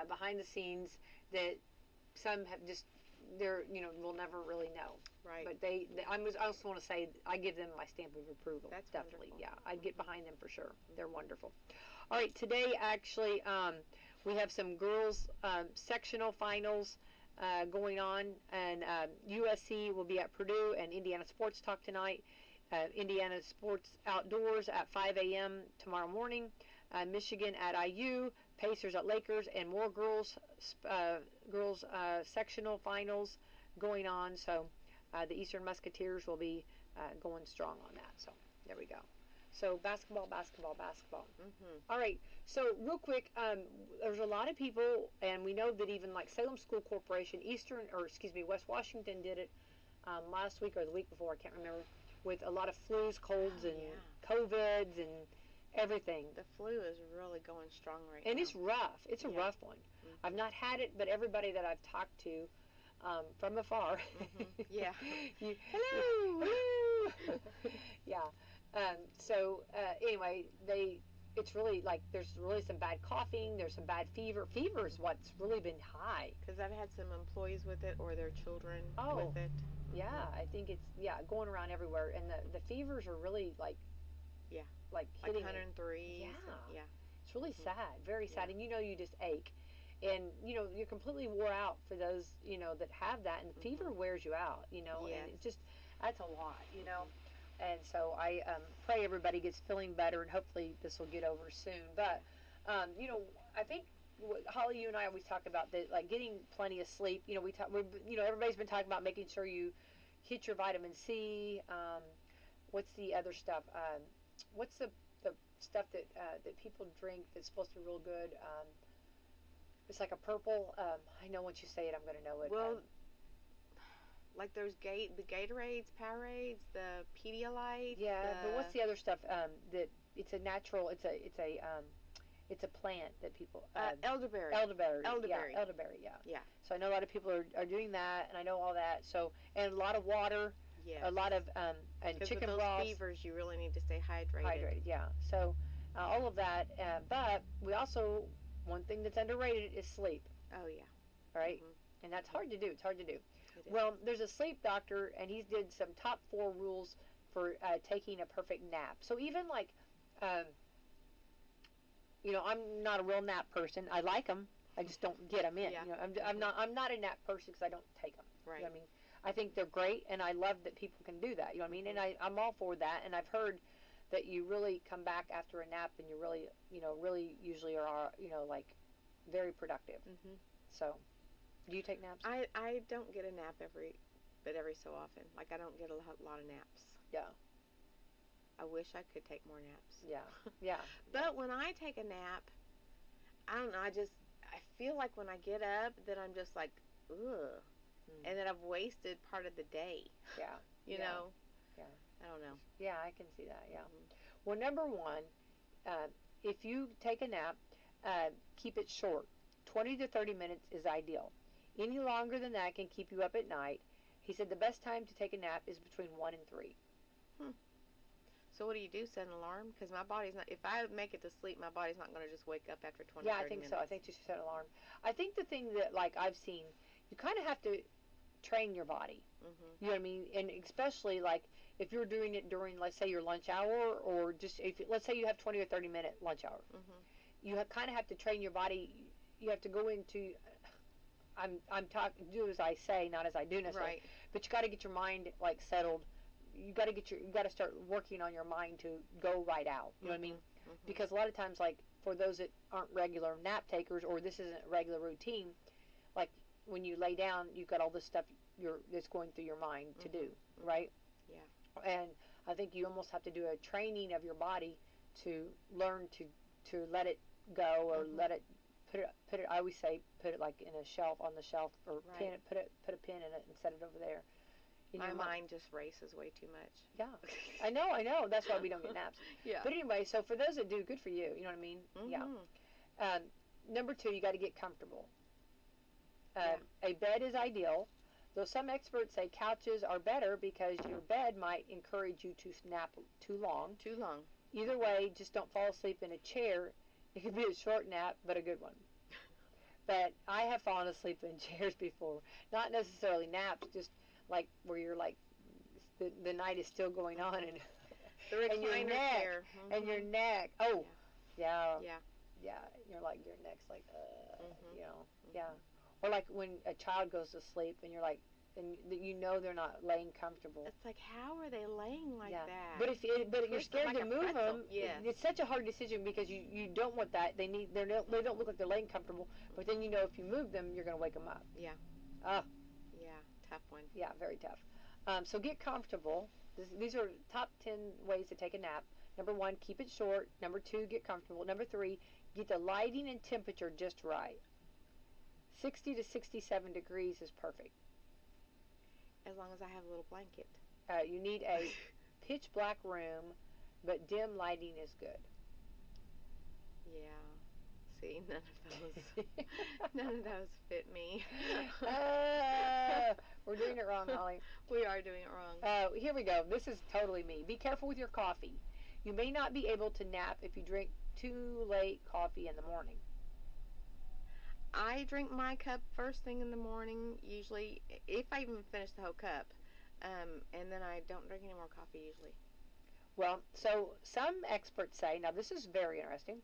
behind the scenes that some have just, we'll never really know. Right. But I also want to say, I give them my stamp of approval. That's definitely. wonderful. Yeah, I'd get behind them for sure. They're wonderful. All right, today actually we have some girls sectional finals going on, and USC will be at Purdue, and Indiana Sports Talk tonight. Indiana Sports Outdoors at 5 a.m. tomorrow morning. Michigan at IU, Pacers at Lakers, and more girls sectional finals going on. So the Eastern Musketeers will be going strong on that. So there we go. So basketball. All right. So real quick, there's a lot of people, and we know that even like Salem School Corporation, West Washington did it last week or the week before, I can't remember, with a lot of flus, colds, and COVIDs and everything. The flu is really going strong right now. And it's rough. It's a rough one. I've not had it, but everybody that I've talked to from afar. Yeah. Hello. Yeah. Anyway, it's really like there's really some bad coughing. There's some bad fever. Fever is what's really been high. Because I've had some employees with it or their children with it. Yeah, I think it's going around everywhere, and the fevers are really like hitting 103. Yeah. It's really sad, very sad, and you just ache, and you're completely wore out for those that have that, and the fever wears you out, and it's just that's a lot, and so I pray everybody gets feeling better, and hopefully this will get over soon. But I think Holly, you and I always talk about that, like getting plenty of sleep. Everybody's been talking about making sure you hit your vitamin C. What's the other stuff? What's the stuff that people drink that's supposed to be real good? It's like a purple. I know once you say it, I'm going to know it. Well, like there's the Gatorades, Powerades, the Pedialyte. Yeah, but what's the other stuff? That it's a natural. It's a plant that people elderberry. Elderberry. Yeah, elderberry. Yeah. Yeah. So I know a lot of people are doing that, and I know all that. So, and a lot of water. Yes. A lot of and chicken broth. With those fevers, you really need to stay hydrated. Yeah. So all of that, but we also, one thing that's underrated is sleep. Oh yeah. All right. And that's hard to do. It's hard to do. Well, there's a sleep doctor, and he did some top 4 rules for taking a perfect nap. So even like, I'm not a real nap person. I like them. I just don't get them in. Yeah. I'm not a nap person because I don't take them. Right. You know what I mean? I think they're great, and I love that people can do that. You know what I mean? And I'm all for that. And I've heard that you really come back after a nap, and you really, really usually are, like very productive. So, do you take naps? I don't get a nap every so often. Like I don't get a lot of naps. Yeah. I wish I could take more naps. Yeah. But when I take a nap, I don't know. I feel like when I get up, that I'm just like, ugh. And then I've wasted part of the day. Yeah. you know? Yeah. I don't know. Yeah, I can see that, yeah. Well, number one, if you take a nap, keep it short. 20 to 30 minutes is ideal. Any longer than that can keep you up at night. He said the best time to take a nap is between 1 and 3. So what do you do, set an alarm? Because my body's not, if I make it to sleep, my body's not going to just wake up after 20, Yeah, 30 I think minutes. so. I think you should set an alarm. I think the thing that, like, I've seen, you kind of have to train your body. You know what I mean? And especially, like, if you're doing it during, let's say, your lunch hour, or just, let's say you have 20 or 30-minute lunch hour. You kind of have to train your body. You have to go into, I'm talking, do as I say, not as I do necessarily. Right. But you got to get your mind, like, settled, you got to start working on your mind to go right out. You know what I mean? Mm-hmm. Because a lot of times, like for those that aren't regular nap takers, or this isn't a regular routine, like when you lay down, you've got all this stuff that's going through your mind to do, right? Yeah. And I think you almost have to do a training of your body to learn to let it go, or let it put it. I always say put it like in a shelf, on the shelf, or pin it, put a pin in it and set it over there. My mind just races way too much. Yeah, I know. That's why we don't get naps. Yeah. But anyway, so for those that do, good for you. You know what I mean? Yeah. Number 2, you got to get comfortable. A bed is ideal, though some experts say couches are better because your bed might encourage you to nap too long. Too long. Either way, just don't fall asleep in a chair. It could be a short nap, but a good one. But I have fallen asleep in chairs before. Not necessarily naps, just like where you're like, the night is still going on, and The recliner and your neck, chair. and your neck. Oh, yeah. Yeah. You're like, your neck's like, you know, yeah. Or like when a child goes to sleep, and you're like, and you know they're not laying comfortable. It's like, how are they laying like that? But if you're scared like to a move pretzel. them, Yes. it's such a hard decision because you don't want that. They don't look like they're laying comfortable. But then you know if you move them, you're going to wake them up. Yeah. Ah. Yeah. Tough one. Yeah, very tough. So get comfortable. These are top 10 ways to take a nap. Number 1, keep it short. Number 2, get comfortable. Number 3, get the lighting and temperature just right. 60 to 67 degrees is perfect. As long as I have a little blanket. You need a pitch black room, but dim lighting is good. Yeah. See, none of those fit me. We're doing it wrong, Holly. We are doing it wrong. Here we go. This is totally me. Be careful with your coffee. You may not be able to nap if you drink too late coffee in the morning. I drink my cup first thing in the morning, usually, if I even finish the whole cup. And then I don't drink any more coffee usually. Well, so some experts say, now this is very interesting,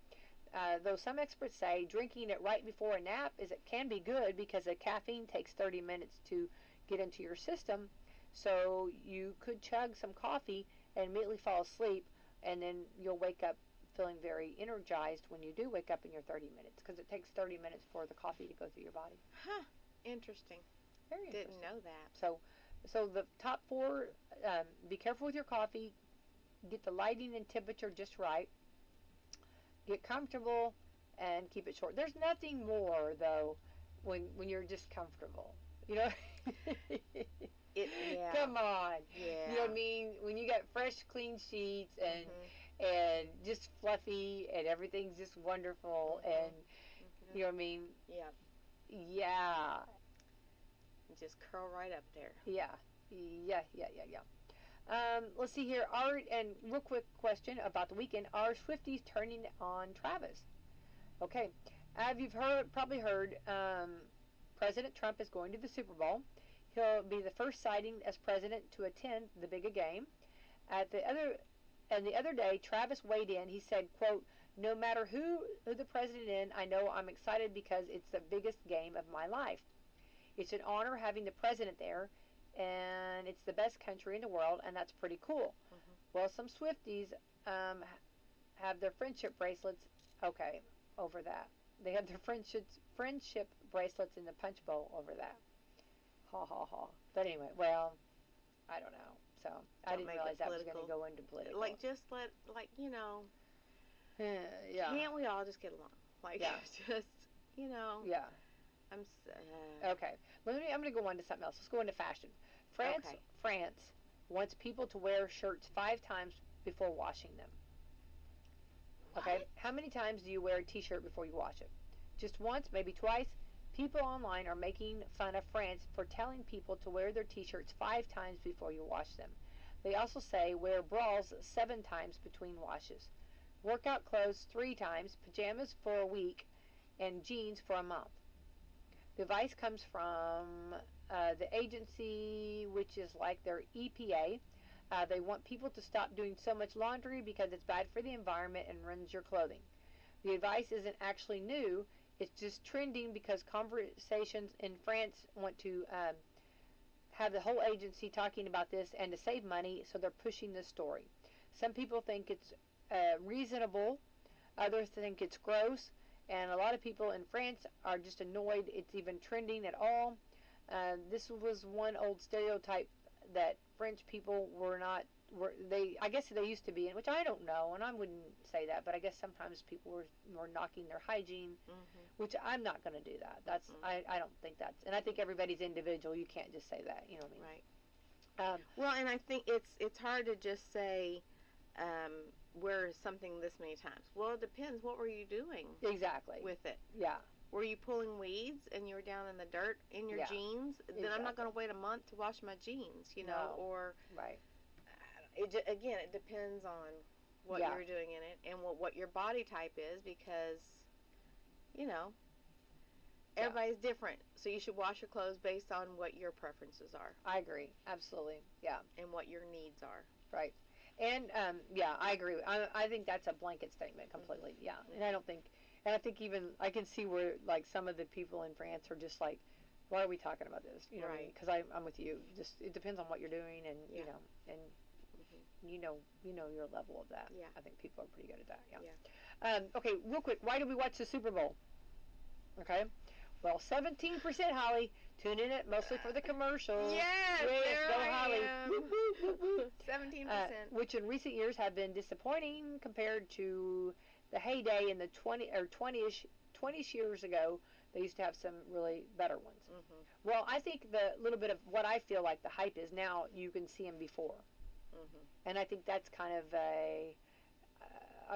though some experts say drinking it right before a nap can be good because the caffeine takes 30 minutes to get into your system. So you could chug some coffee and immediately fall asleep, and then you'll wake up feeling very energized when you do wake up in your 30 minutes, because it takes 30 minutes for the coffee to go through your body. Huh. Interesting. Very interesting. Didn't know that. So the top 4, be careful with your coffee, get the lighting and temperature just right, get comfortable, and keep it short. There's nothing more, though, when you're just comfortable. You know? Yeah. Come on. Yeah. You know what I mean? When you got fresh, clean sheets and just fluffy and everything's just wonderful and you know what I mean? Yeah. Yeah. Just curl right up there. Yeah. Let's see here. And real quick question about the weekend. Are Swifties turning on Travis? Okay. You've probably heard, President Trump is going to the Super Bowl. He'll be the first sighting as president to attend the big game. The other day, Travis weighed in. He said, quote, "No matter who the president is, I know I'm excited because it's the biggest game of my life. It's an honor having the president there, and it's the best country in the world, and that's pretty cool." Well, some Swifties have their friendship bracelets, over that. They have their friendship bracelets in the punch bowl over that. Ha ha ha. But anyway, well, I don't know. So I didn't realize that was going to go into political. Like, just you know. Yeah. Can't we all just get along? Like, just, you know. Yeah. Okay. I'm going to go on to something else. Let's go into fashion. France wants people to wear shirts 5 times before washing them. Okay. What? How many times do you wear a t-shirt before you wash it? Just once, maybe twice? People online are making fun of France for telling people to wear their t-shirts 5 times before you wash them. They also say wear bras 7 times between washes. Workout clothes 3 times, pajamas for a week, and jeans for a month. The advice comes from the agency, which is like their EPA. They want people to stop doing so much laundry because it's bad for the environment and ruins your clothing. The advice isn't actually new. It's just trending because conversations in France want to have the whole agency talking about this and to save money, so they're pushing this story. Some people think it's reasonable, others think it's gross, and a lot of people in France are just annoyed it's even trending at all. This was one old stereotype that French people I guess they used to be in, which I don't know, and I wouldn't say that, but I guess sometimes people were knocking their hygiene, which I'm not going to do that. That's I don't think that's, and I think everybody's individual. You can't just say that, you know what I mean? Right. Well, and I think it's hard to just say wear something this many times. Well, it depends. What were you doing Exactly with it? Yeah. Were you pulling weeds and you were down in the dirt in your jeans? Then I'm not going to wait a month to wash my jeans, you know, or right. Again, it depends on what you're doing in it and what your body type is, because, you know, everybody's different. So you should wash your clothes based on what your preferences are. I agree. Absolutely. Yeah. And what your needs are. Right. And, I agree. I think that's a blanket statement completely. Yeah. And I think even, I can see where, like, some of the people in France are just like, why are we talking about this? You know what I mean? Because I'm with you. Just, it depends on what you're doing and, you know, and you know your level of that. Yeah. I think people are pretty good at that. Yeah. Okay, real quick, why do we watch the Super Bowl? Okay. Well, 17%, Holly, tune in it mostly for the commercials. Yes, go Holly. 17%. Which in recent years have been disappointing compared to the heyday in the 20-ish years ago. They used to have some really better ones. Well, I think the little bit of what I feel like the hype is now, you can see them before. And I think that's kind of a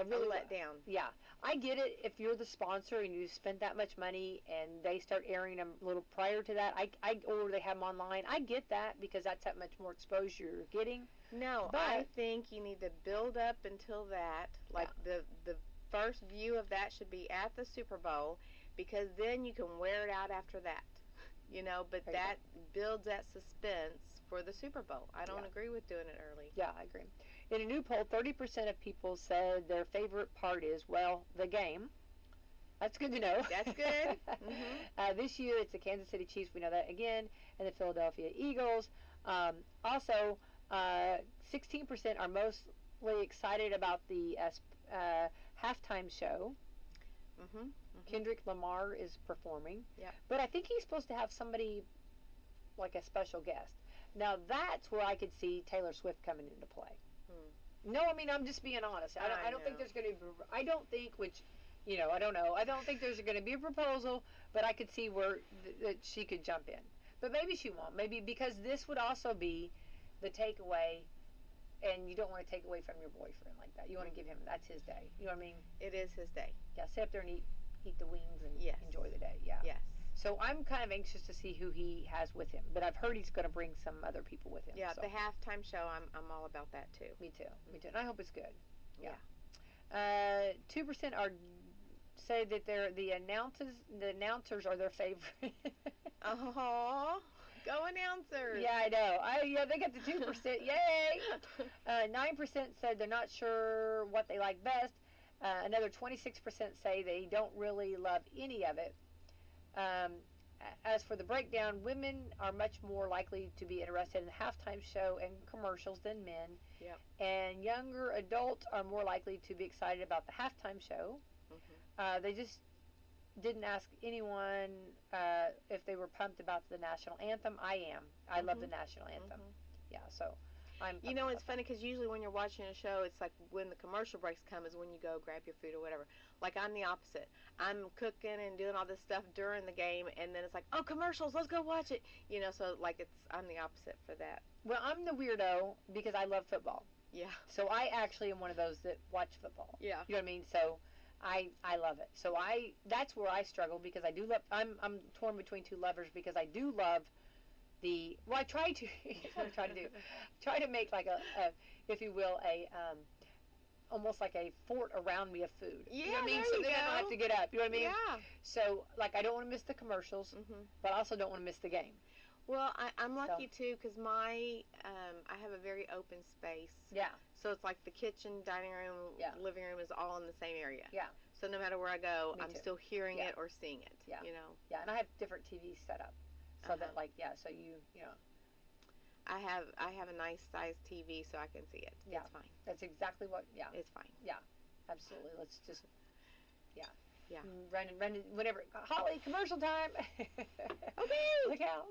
really let down. Yeah, I get it if you're the sponsor and you spent that much money and they start airing them a little prior to that. Or they have them online. I get that because that's how much more exposure you're getting. No, but I think you need to build up until that. Like the first view of that should be at the Super Bowl, because then you can wear it out after that. You know, but that builds that suspense for the Super Bowl. I don't agree with doing it early. Yeah, I agree. In a new poll, 30% of people said their favorite part is, well, the game. That's good to know. That's good. This year, it's the Kansas City Chiefs. We know that again, and the Philadelphia Eagles. Also, 16% are mostly excited about the halftime show. Kendrick Lamar is performing. Yeah. But I think he's supposed to have somebody like a special guest. Now that's where I could see Taylor Swift coming into play. No, I mean, I'm just being honest. I don't think there's going to be, I don't think, which, you know, I don't know. I don't think there's going to be a proposal, but I could see where that she could jump in. But maybe she won't. Maybe because this would also be the takeaway, and you don't want to take away from your boyfriend like that. You want to give him, that's his day. You know what I mean? It is his day. Yeah, sit up there and eat the wings and enjoy the day. Yeah. Yes. So I'm kind of anxious to see who he has with him, but I've heard he's going to bring some other people with him. Yeah, so. The halftime show, I'm all about that too. Me too. And I hope it's good. Yeah. 2% say that the announcers are their favorite. Oh, go announcers! Yeah, I know. They got the 2%. Yay! 9% said they're not sure what they like best. Another 26% say they don't really love any of it. As for the breakdown, women are much more likely to be interested in the halftime show and commercials than men. Yep. And younger adults are more likely to be excited about the halftime show. They just didn't ask anyone if they were pumped about the national anthem. I am. I love the national anthem. Yeah, so You know, it's funny because usually when you're watching a show, it's like when the commercial breaks come is when you go grab your food or whatever. Like, I'm the opposite. I'm cooking and doing all this stuff during the game, and then it's like, oh, commercials, let's go watch it. You know, so like I'm the opposite for that. Well, I'm the weirdo because I love football. Yeah. So I actually am one of those that watch football. Yeah. You know what I mean? So I love it. So that's where I struggle because I do love. I'm torn between two lovers because I do love I try to try to make like a if you will almost like a fort around me of food. Yeah, you know what I mean? there So you then I don't have to get up. You know what I mean? Yeah. So like I don't want to miss the commercials, but I also don't want to miss the game. Well, I'm lucky too because I have a very open space. Yeah. So it's like the kitchen, dining room, living room is all in the same area. Yeah. So no matter where I go, I'm still hearing it or seeing it. Yeah. You know. Yeah, and I have different TVs set up. So that so you know, I have a nice sized TV so I can see it. Yeah. It's fine. That's exactly what. Yeah. It's fine. Absolutely. Let's just. Yeah. Yeah. Run, whatever. Holly, commercial time. Okay. Look out.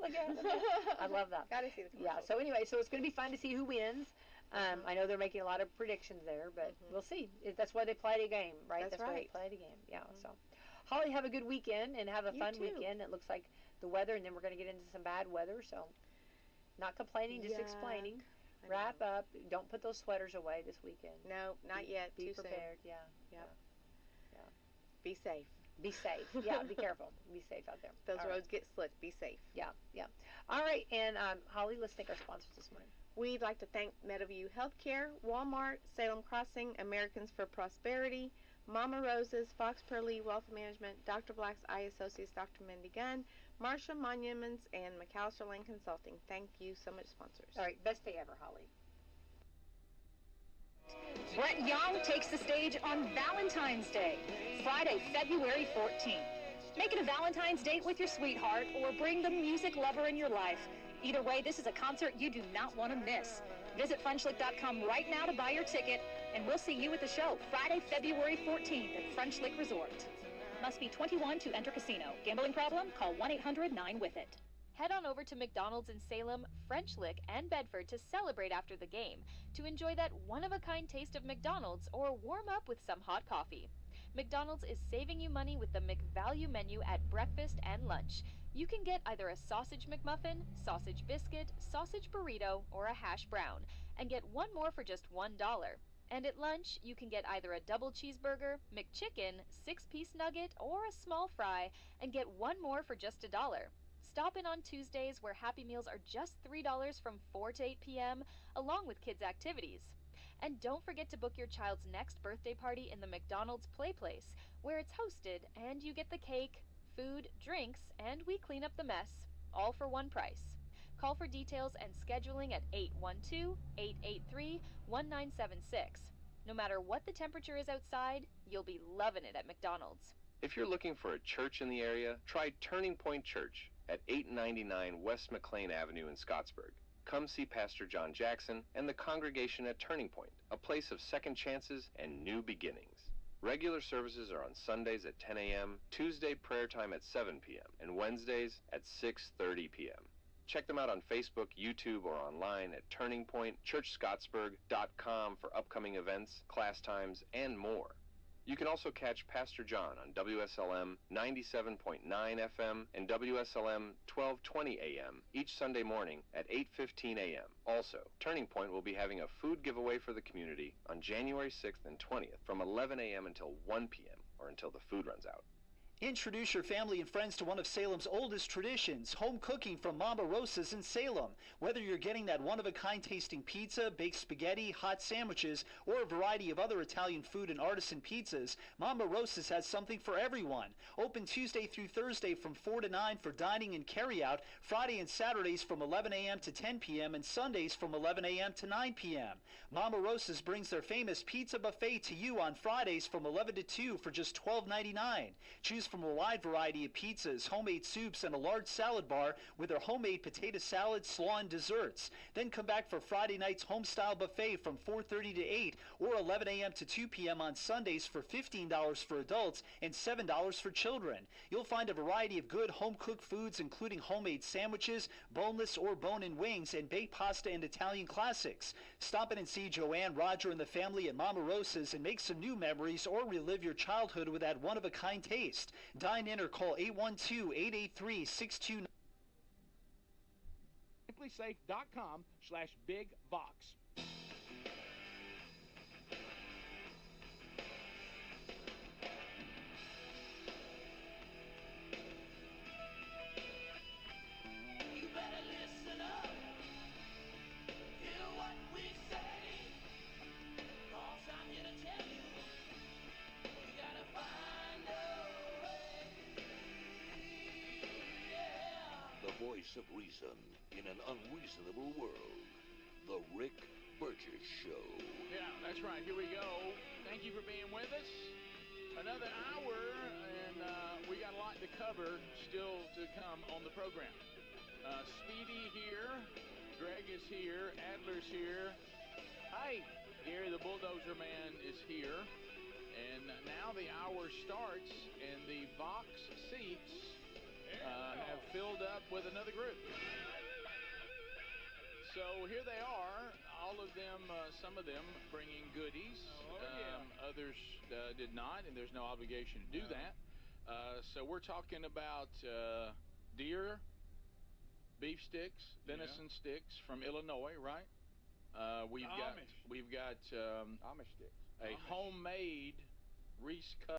I love that. Gotta see the commercial. Yeah. So anyway, so it's going to be fun to see who wins. I know they're making a lot of predictions there, but we'll see. That's why they played a game, right? That's why right. they played a game. Yeah. So, Holly, have a good weekend and have a You fun too. weekend. It looks like the weather, and then we're going to get into some bad weather. So, not complaining, just explaining. Wrap up. Don't put those sweaters away this weekend. No, not yet. Be Too prepared. soon. Yeah. Be safe. Be safe. Yeah. Be careful. Be safe out there. Those All right. roads get slick. Be safe. Yeah. All right, and Holly, let's thank our sponsors this morning. We'd like to thank Meadowview Healthcare, Walmart, Salem Crossing, Americans for Prosperity, Mama Rose's, Fox Perley Wealth Management, Dr. Black's Eye Associates, Dr. Mindy Gunn, Marsha Monuments, and McAllister Lane Consulting. Thank you so much, sponsors. All right, best day ever, Holly. Brett Young takes the stage on Valentine's Day, Friday, February 14th. Make it a Valentine's date with your sweetheart or bring the music lover in your life. Either way, this is a concert you do not want to miss. Visit FrenchLick.com right now to buy your ticket, and we'll see you at the show Friday, February 14th at French Lick Resort. Must be 21 to enter casino. Gambling problem? Call 1-800-9-WITH-IT. Head on over to McDonald's in Salem, French Lick, and Bedford to celebrate after the game, to enjoy that one-of-a-kind taste of McDonald's or warm up with some hot coffee. McDonald's is saving you money with the McValue menu at breakfast and lunch. You can get either a sausage McMuffin, sausage biscuit, sausage burrito, or a hash brown, and get one more for just $1. And at lunch, you can get either a double cheeseburger, McChicken, 6-piece nugget, or a small fry, and get one more for just $1. Stop in on Tuesdays where Happy Meals are just $3 from 4 to 8 p.m., along with kids' activities. And don't forget to book your child's next birthday party in the McDonald's Play Place, where it's hosted and you get the cake, food, drinks, and we clean up the mess, all for one price. Call for details and scheduling at 812-883-1976. No matter what the temperature is outside, you'll be loving it at McDonald's. If you're looking for a church in the area, try Turning Point Church at 899 West McLean Avenue in Scottsburg. Come see Pastor John Jackson and the congregation at Turning Point, a place of second chances and new beginnings. Regular services are on Sundays at 10 a.m., Tuesday prayer time at 7 p.m., and Wednesdays at 6:30 p.m. Check them out on Facebook, YouTube, or online at turningpointchurchscottsburg.com for upcoming events, class times, and more. You can also catch Pastor John on WSLM 97.9 FM and WSLM 1220 AM each Sunday morning at 8:15 a.m. Also, Turning Point will be having a food giveaway for the community on January 6th and 20th from 11 a.m. until 1 p.m. or until the food runs out. Introduce your family and friends to one of Salem's oldest traditions, home cooking from Mama Rosa's in Salem. Whether you're getting that one-of-a-kind tasting pizza, baked spaghetti, hot sandwiches, or a variety of other Italian food and artisan pizzas, Mama Rosa's has something for everyone. Open Tuesday through Thursday from 4 to 9 for dining and carry-out, Friday and Saturdays from 11 a.m. to 10 p.m., and Sundays from 11 a.m. to 9 p.m. Mama Rosa's brings their famous pizza buffet to you on Fridays from 11 to 2 for just $12.99. Choose from a wide variety of pizzas, homemade soups, and a large salad bar with their homemade potato salad, slaw, and desserts. Then come back for Friday night's home-style buffet from 4:30 to 8 or 11 a.m. to 2 p.m. on Sundays for $15 for adults and $7 for children. You'll find a variety of good home-cooked foods including homemade sandwiches, boneless or bone-in wings, and baked pasta and Italian classics. Stop in and see Joanne, Roger, and the family at Mama Rosa's and make some new memories or relive your childhood with that one-of-a-kind taste. Dine in or call 812-883-6299. SimplySafe.com/BigVox. You better listen up. Hear what we say. 'Cause I'm here to tell you. You gotta find a way. Yeah. The voice of reason in an unreasonable world. The Rick Burgess Show. Yeah, that's right. Here we go. Thank you for being with us. Another hour, and we got a lot to cover still to come on the program. Speedy here. Greg is here. Adler's here. Hi, Gary the Bulldozer Man is here. And now the hour starts, and the box seats have filled up with another group. So here they are, all of them, some of them bringing goodies. Others did not, and there's no obligation to do that. So we're talking about deer, beef sticks, venison sticks from Illinois, right? We've got Amish sticks. a homemade Reese cut